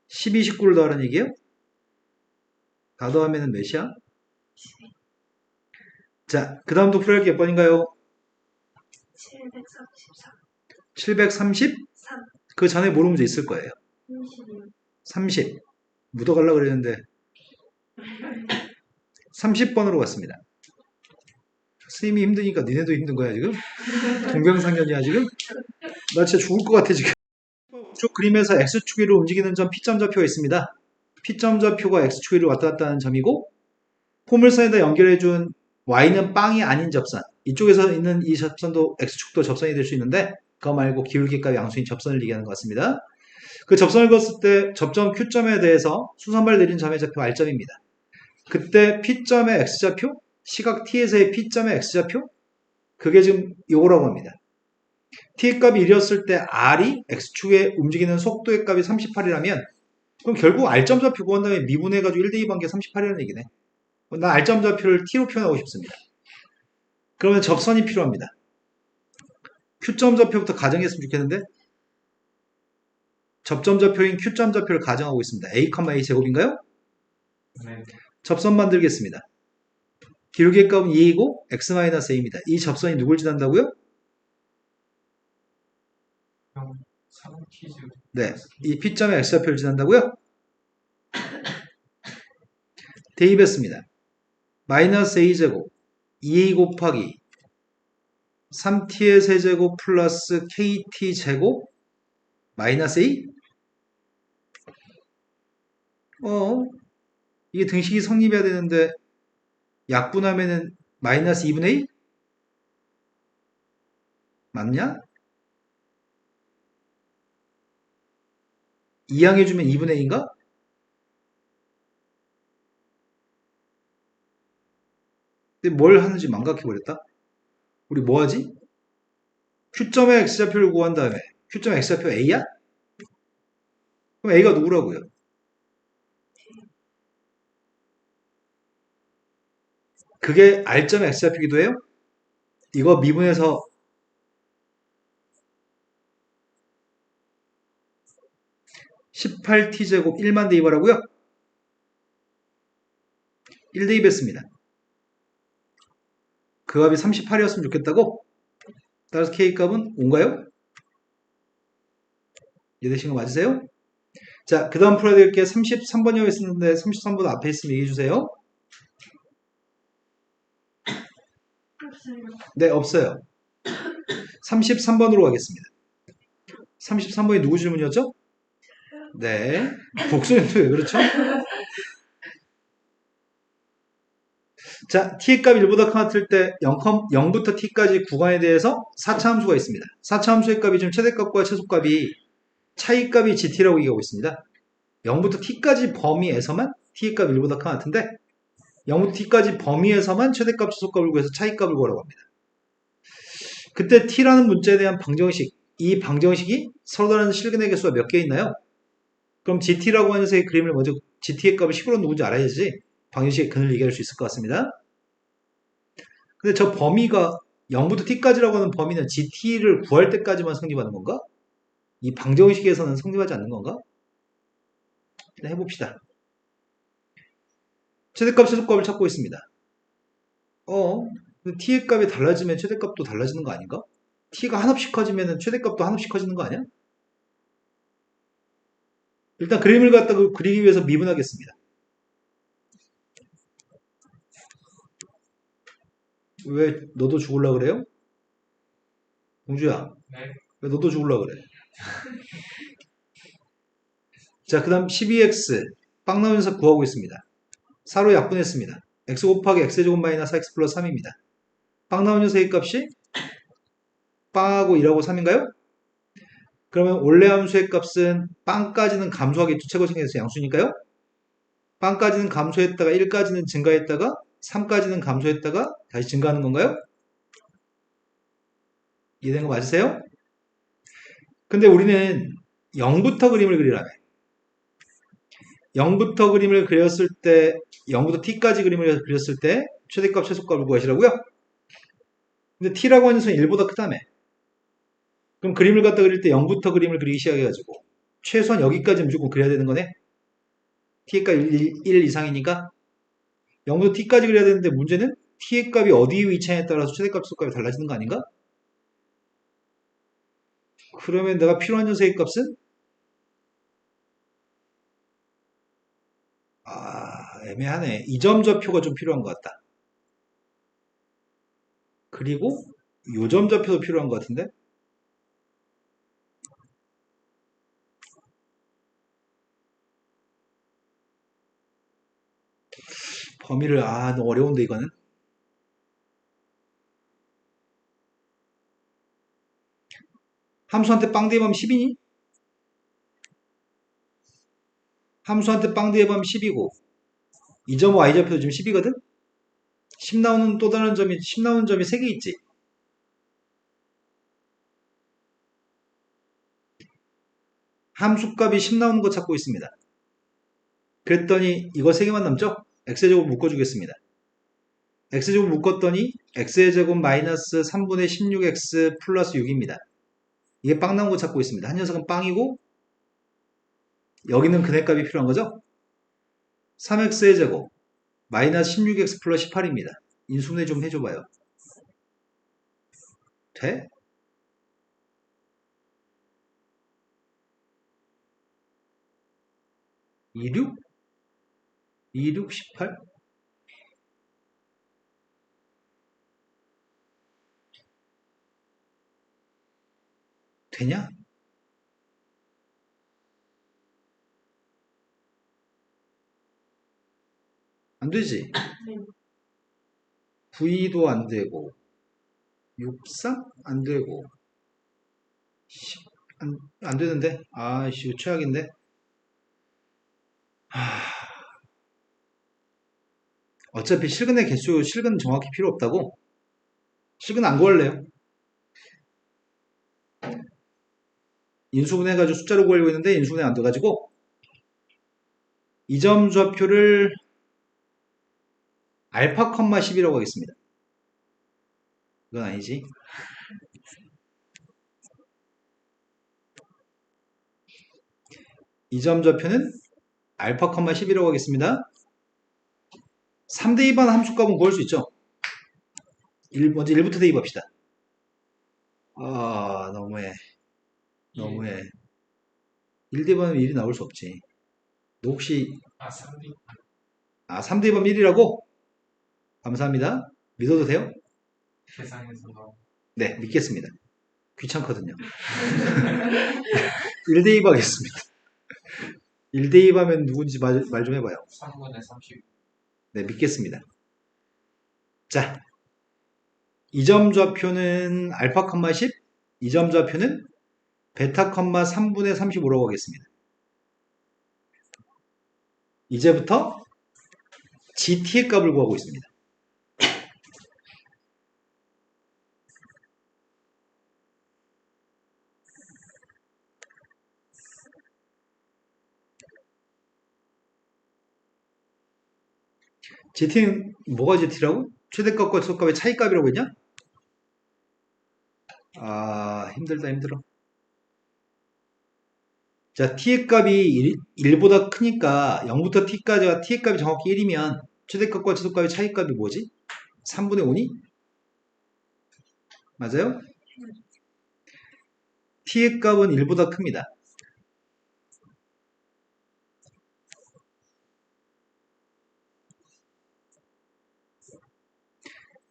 12, 19를 더하라는 얘기예요? 다 더하면 몇이야? 자, 그 다음도 풀어야 할 게 몇 번인가요? 734. 730? 3. 그 전에 모르는 문제 있을 거예요. 36. 30. 묻어가려고 그랬는데 30번으로 갔습니다. 스님이 힘드니까 니네도 힘든 거야 지금? 동병상련이야 지금? 나 진짜 죽을 것 같아 지금. 쭉 그림에서 x축 위로 움직이는 점 P점 좌표가 있습니다. P점 좌표가 x축 위로 왔다 갔다 하는 점이고 포물선에다 연결해준 y는 빵이 아닌 접선, 이쪽에서 있는 이 접선도 x축도 접선이 될 수 있는데 그거 말고 기울기값 양수인 접선을 얘기하는 것 같습니다. 그 접선을 그었을 때 접점 Q점에 대해서 수선발 내린 점의 좌표 R점입니다. 그때 P점의 X좌표, 시각 T에서의 P점의 X좌표, 그게 지금 요거라고 합니다. T의 값이 1이었을 때 R이 X축에 움직이는 속도의 값이 38이라면 그럼 결국 R점 좌표 구한 다음에 미분해가지고 1대2 관계 38이라는 얘기네. 나 R점 좌표를 T로 표현하고 싶습니다. 그러면 접선이 필요합니다. Q점 좌표부터 가정했으면 좋겠는데 접점 좌표인 Q점 좌표를 가정하고 있습니다. A, A 제곱인가요? 네. 접선 만들겠습니다. 기울기의 값은 2이고 x-a입니다. 이 접선이 누굴 지난다고요? 3T제곱. 네, 이 P점의 x좌표를 지난다고요? 대입했습니다. 마이너스 a제곱 2a 곱하기 3t의 세제곱 플러스 kt제곱 마이너스 a? 이게 등식이 성립해야 되는데 약분하면은 마이너스 2분의 1? 맞냐? 이항해주면 2분의 1인가? 근데 뭘 하는지 망각해버렸다. 우리 뭐 하지? Q점의 x좌표를 구한 다음에 Q점의 x좌표 a야? 그럼 a가 누구라고요? 그게 R점의 x좌표기도 해요? 이거 미분해서 18t제곱 1만 대입하라고요? 1 대입했습니다. 그 값이 38이었으면 좋겠다고? 따라서 K값은 5인가요? 이해되신 거 맞으세요? 자, 그 다음 풀어야 될 게 33번이라고 했었는데 33번 앞에 있으면 얘기해주세요. 없어요. 네, 없어요. 33번으로 가겠습니다. 33번이 누구 질문이었죠? 네. 복수님도 왜 그렇죠? 자, t의 값이 1보다 커질 때 0부터 t까지 구간에 대해서 4차 함수가 있습니다. 4차 함수의 값이 지금 최대값과 최소값이 차이값이 gt라고 얘기하고 있습니다. 0부터 t까지 범위에서만 t의 값이 1보다 커진데 0부터 t까지 범위에서만 최대값, 최소값을 구해서 차이값을 구하라고 합니다. 그때 t라는 문자에 대한 방정식, 이 방정식이 서로 다른 실근의 개수가 몇 개 있나요? 그럼 gt라고 하는 녀석의 그림을 먼저 gt의 값을 식으로 누군지 알아야지 방정식의 근을 얘기할 수 있을 것 같습니다. 근데 저 범위가 0부터 t까지라고 하는 범위는 gt를 구할 때까지만 성립하는 건가? 이 방정식에서는 성립하지 않는 건가? 일단 해봅시다. 최대값, 최소값을 찾고 있습니다. t의 값이 달라지면 최대값도 달라지는 거 아닌가? t가 한없이 커지면 최대값도 한없이 커지는 거 아니야? 일단 그림을 갖다가 그리기 위해서 미분하겠습니다. 왜 너도 죽을라 그래요? 공주야, 네. 왜 너도 죽을라 그래? 자, 그 다음 12x 빵 나오면서 구하고 있습니다. 4로 약분했습니다. x 곱하기 x제곱 마이너스 x 플러스 3입니다. 빵 나온 녀석의 값이 빵하고 1하고 3인가요? 그러면 원래 함수의 값은 빵까지는 감소하기 최고층에서 양수니까요. 빵까지는 감소했다가 1까지는 증가했다가 3까지는 감소했다가 다시 증가하는 건가요? 이해된 거 맞으세요? 근데 우리는 0부터 그림을 그리라며. 0부터 그림을 그렸을 때 0부터 t까지 그림을 그렸을 때 최대값, 최소값을 구하시라고요? 근데 t라고 하는 수는 1보다 크다며. 그럼 그림을 갖다 그릴 때 0부터 그림을 그리기 시작해가지고 최소한 여기까지 무조건 그려야 되는 거네? t가 1 이상이니까 0부터 t까지 그려야 되는데 문제는 t의 값이 어디에 위치하냐에 따라서 최대값, 최소값이 달라지는 거 아닌가? 그러면 내가 필요한 녀석의 값은 애매하네. 이 점 좌표가 좀 필요한 것 같다. 그리고 요 점 좌표도 필요한 것 같은데? 범위를 너무 어려운데 이거는. 함수한테 빵 대입하면 10이니? 함수한테 빵 대입하면 10이고 2.5 y좌표도 지금 10이거든? 10 나오는 또 다른 점이 10 나오는 점이 3개 있지. 함수값이 10 나오는 거 찾고 있습니다. 그랬더니 이거 3개만 남죠? x제곱 묶어주겠습니다. x제곱 묶었더니 x의 제곱 마이너스 3분의 16x 플러스 6입니다. 이게 빵 나온 거 찾고 있습니다. 한 녀석은 빵이고 여기는 근해값이 필요한 거죠? 3x의 제곱 마이너스 16x 플러스 18입니다. 인수분해 좀 해줘봐요. 돼? 26? 26, 18? 되냐? 안 되지. 네. V도 안 되고 63? 안 되고 10, 안 되는데? 아이씨 이거 최악인데? 어차피 실근의 개수 실근 정확히 필요 없다고? 실근 안 구할래요? 인수분해 해가지고 숫자로 구하려고 했는데 인수분해 안 돼가지고 이 점 좌표를 알파 컴마 10이라고 하겠습니다. 이건 아니지. 이 점 좌표는 알파 컴마 10이라고 하겠습니다. 3대 2반 함수값은 구할 수 있죠. 먼저 1부터 대입합시다. 아 너무해. 너무해. 1 대입하면 1이 나올 수 없지. 너 혹시 3D. 3대 2반 1이라고? 감사합니다. 믿어도 돼요? 계산해서 나온. 네, 믿겠습니다. 귀찮거든요. 1대 2 하겠습니다. 1대 2 하면 누군지 말 좀 해봐요. 3분의 30. 네, 믿겠습니다. 자, 이 점 좌표는 알파 컴마 10, 이 점 좌표는 베타 컴마 3분의 35라고 하겠습니다. 이제부터 GT의 값을 구하고 있습니다. GT는 뭐가 GT라고? 최대값과 최소값의 차이값이라고 했냐? 아, 힘들다, 힘들어. 자, t의 값이 1보다 크니까 0부터 t까지가 t의 값이 정확히 1이면 최대값과 최소값의 차이값이 뭐지? 3분의 5니? 맞아요? t의 값은 1보다 큽니다.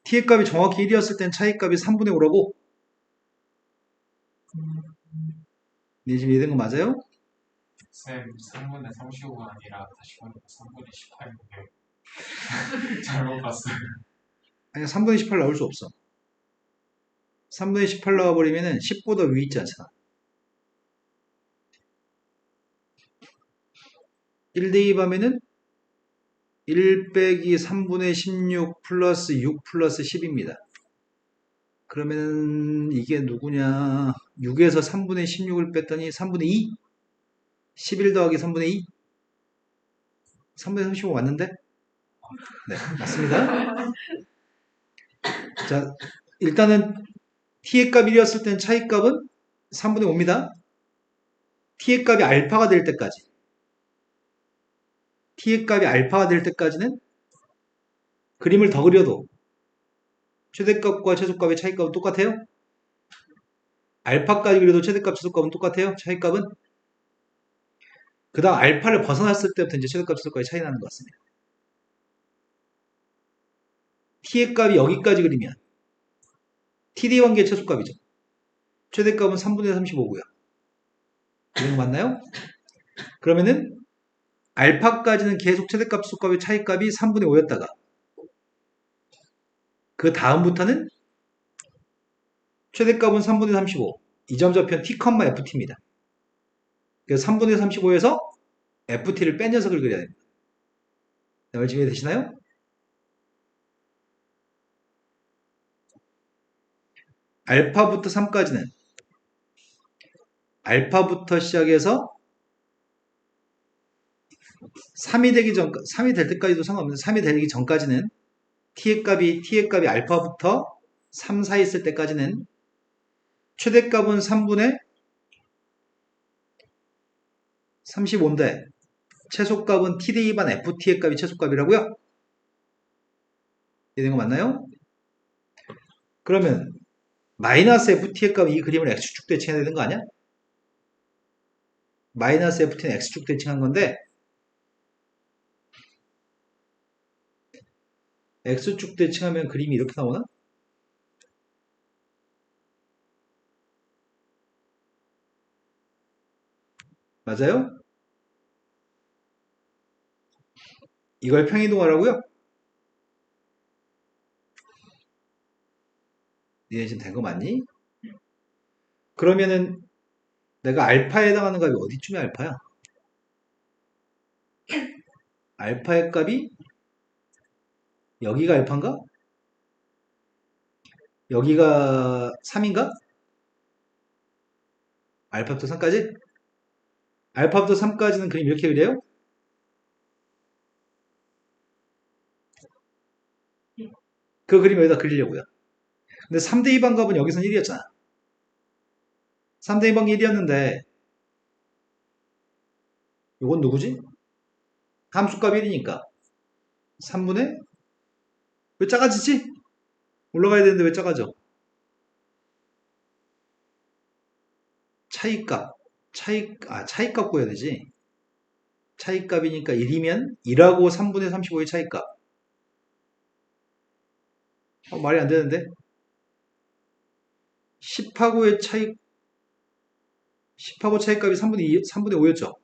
t의 값이 정확히 1이었을 땐 차이값이 3분의 5라고? 네, 지금 이해된 거 맞아요? 쌤, 3분의 35가 아니라 다시 보니까 3분의 18이네요. 잘못 봤어요. 아니, 3분의 18 나올 수 없어. 3분의 18 나와버리면은 10보다 위에 있지 않잖아. 1 대입하면은 1 빼기 3분의 16 플러스 6 플러스 10입니다. 그러면은 이게 누구냐? 6에서 3분의 16을 뺐더니 3분의 2? 11 더하기 3분의 2? 3분의 35 맞는데? 네, 맞습니다. 자, 일단은 t의 값 1이었을 땐 차이값은 3분의 5입니다. t의 값이 알파가 될 때까지 t의 값이 알파가 될 때까지는 그림을 더 그려도 최대값과 최소값의 차이값은 똑같아요? 알파까지 그려도 최대값, 최소값은 똑같아요? 차이값은? 그 다음 알파를 벗어났을 때부터 이제 최대값, 최소값이 차이 나는 것 같습니다. t의 값이 여기까지 그리면 td 관계 최소값이죠. 최대값은 3분의 35고요. 이런 거 맞나요? 그러면은 알파까지는 계속 최대값, 최소값의 차이값이 3분의 5였다가 그 다음부터는 최대값은 3분의 35, 이 점 좌표는 t, ft입니다. 그래서 3분의 35에서 ft를 뺀 녀석을 그려야 됩니다. 말씀 이해되시나요? 알파부터 3까지는 알파부터 시작해서 3이 되기 전, 3이 될 때까지도 상관없는데 3이 되기 전까지는 t의 값이 알파부터 3 사이 있을 때까지는 최대값은 3분의 35인데 최소값은 t 대입한 ft의 값이 최소값이라고요? 이해된 거 맞나요? 그러면 마이너스 ft의 값 이 그림을 x축 대칭해야 되는 거 아니야? 마이너스 ft는 x축 대칭한 건데 x축 대칭하면 그림이 이렇게 나오나? 맞아요? 이걸 평이동하라고요? 니네 지금 된 거 맞니? 그러면은 내가 알파에 해당하는 값이 어디쯤이 알파야? 알파의 값이 여기가 알파인가? 여기가 3인가? 알파부터 3까지? 알파부터 3까지는 그림 이렇게 그려요? 그 그림 여기다 그리려고요. 근데 3대 2반 값은 여기선 1이었잖아. 3대 2반 값이 1이었는데 이건 누구지? 함수값 1이니까 3분의 왜 작아지지? 올라가야 되는데 왜 작아져? 차이값 구해야 되지. 차이값이니까 1이면 1하고 3분의 35의 차이값. 말이 안 되는데? 10하고의 10하고 차이값이 3분의 5였죠?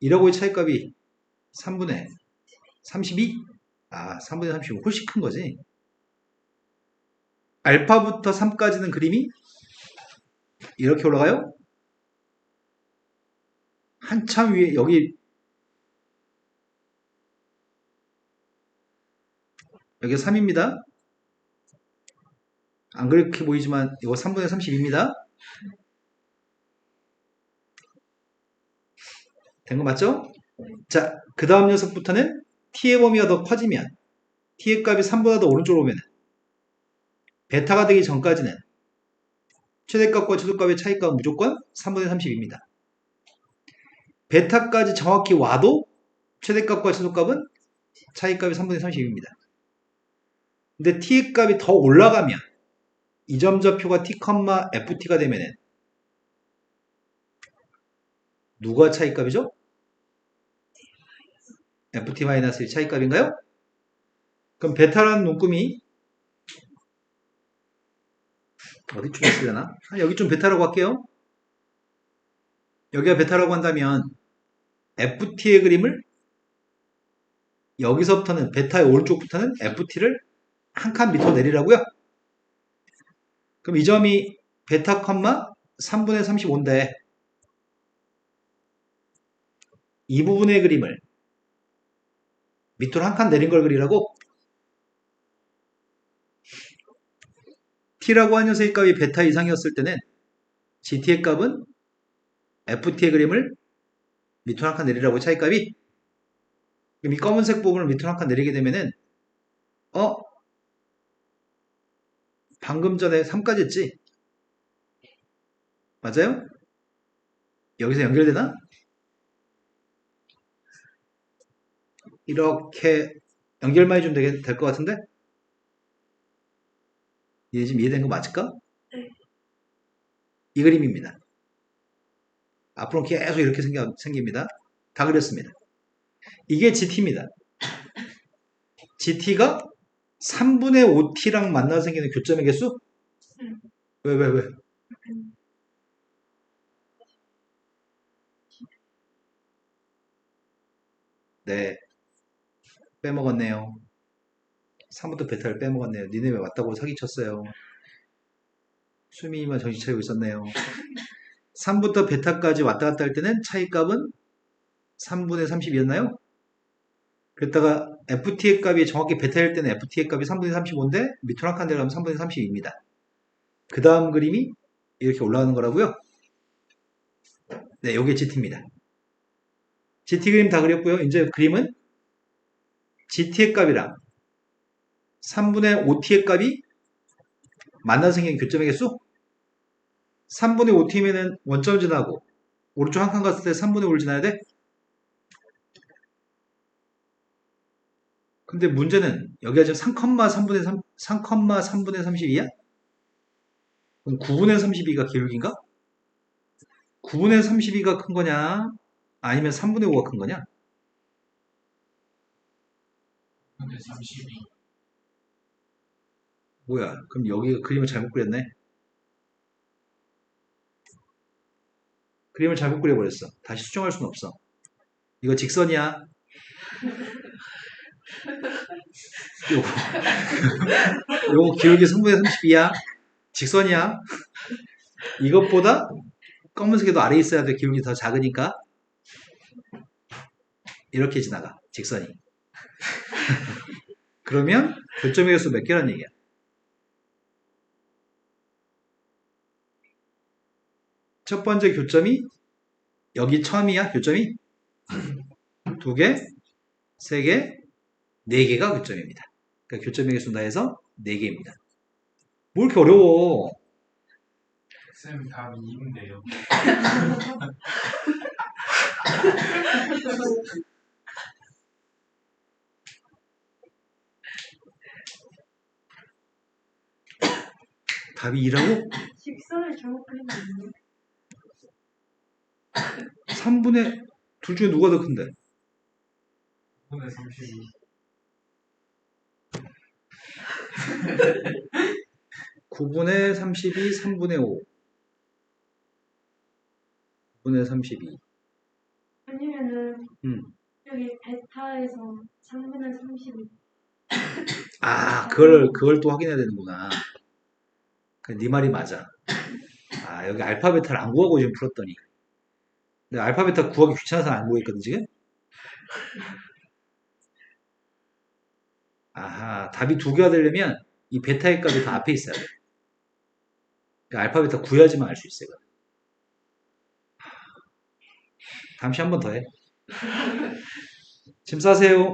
1하고의 차이값이 3분의 32? 3분의 35. 훨씬 큰 거지. 알파부터 3까지는 그림이 이렇게 올라가요? 한참 위에, 여기 3입니다. 안 그렇게 보이지만 이거 3분의 32입니다. 된 거 맞죠? 자, 그 다음 녀석부터는 t의 범위가 더 커지면 t의 값이 3보다 더 오른쪽으로 오면 베타가 되기 전까지는 최대값과 최소값의 차이값은 무조건 3분의 30입니다. 베타까지 정확히 와도 최대값과 최소값은 차이값이 3분의 30입니다. 근데 t의 값이 더 올라가면 이 점 좌표가 t, ft가 되면은 누가 차이값이죠? ft-의 차이값인가요? 그럼 베타라는 눈금이 어디쯤 있으려나? 여기 좀 베타라고 할게요. 여기가 베타라고 한다면 ft의 그림을 여기서부터는 베타의 오른쪽부터는 ft를 한 칸 밑으로 내리라고요. 그럼 이 점이 베타, 3분의 35인데 이 부분의 그림을 밑으로 한 칸 내린 걸 그리라고? t라고 하는 녀석의 값이 베타 이상이었을 때는 gt의 값은 ft의 그림을 밑으로 한 칸 내리라고 차이값이? 그럼 이 검은색 부분을 밑으로 한 칸 내리게 되면은 방금 전에 3까지 했지? 맞아요? 여기서 연결되나? 이렇게 연결만 해주면 될 것 같은데? 얘 지금 이해된 거 맞을까? 네. 이 그림입니다. 앞으로 계속 이렇게 생깁니다. 다 그렸습니다. 이게 GT입니다. GT가 3분의 5T랑 만나서 생기는 교점의 개수? 왜? 네. 빼먹었네요. 3부터 베타를 빼먹었네요. 니네 왜 왔다고 사기쳤어요. 수민이만 정신 차리고 있었네요. 3부터 베타까지 왔다 갔다 할 때는 차이값은 3분의 30이었나요? 그랬다가 ft의 값이 정확히 베타일 때는 ft의 값이 3분의 35인데 밑으로 한 칸 내려가면 3분의 30입니다. 그 다음 그림이 이렇게 올라가는 거라고요. 네, 요게 GT입니다. GT 그림 다 그렸고요. 이제 그림은 GT의 값이랑 3분의 5T의 값이 만나서 생긴 교점의 개수? 3분의 5T면은 원점 지나고 오른쪽 한 칸 갔을 때 3분의 5를 지나야 돼? 근데 문제는 여기가 지금 3,3분의 32야? 그럼 9분의 32가 기울기인가? 9분의 32가 큰 거냐? 아니면 3분의 5가 큰 거냐? 3분의 32. 뭐야? 그럼 여기 그림을 잘못 그렸네. 그림을 잘못 그려버렸어. 다시 수정할 수는 없어. 이거 직선이야. 요거, 요거 기울기 3분의 32야. 직선이야. 이것보다 검은색이 더 아래에 있어야 돼. 기울기 더 작으니까. 이렇게 지나가. 직선이. 그러면 교점의 개수 몇 개란 얘기야? 첫 번째 교점이 여기 처음이야. 교점이 두 개, 세 개, 네 개가 교점입니다. 그러니까 교점의 개수 다 해서 네 개입니다. 뭘 이렇게 어려워? 쌤 답 2인데요. 답이 2라고? 직선을 잘못 그린 거 아니에요? 3분의 둘 중에 누가 더 큰데? 3분의 32. 9분의 32, 3분의 5. 9분의 32. 아니면은 음. 여기 베타에서 3분의 32. 아, 그걸 또 확인해야 되는구나. 네 말이 맞아. 아, 여기 알파, 베타를 안 구하고 지금 풀었더니. 근데 알파, 베타 구하기 귀찮아서 안 구했거든, 지금? 아하, 답이 두 개가 되려면 이 베타의 값이 더 앞에 있어야 돼. 그러니까 알파, 베타 구해야지만 알 수 있어요. 잠시 한 번 더 해. 짐 싸세요.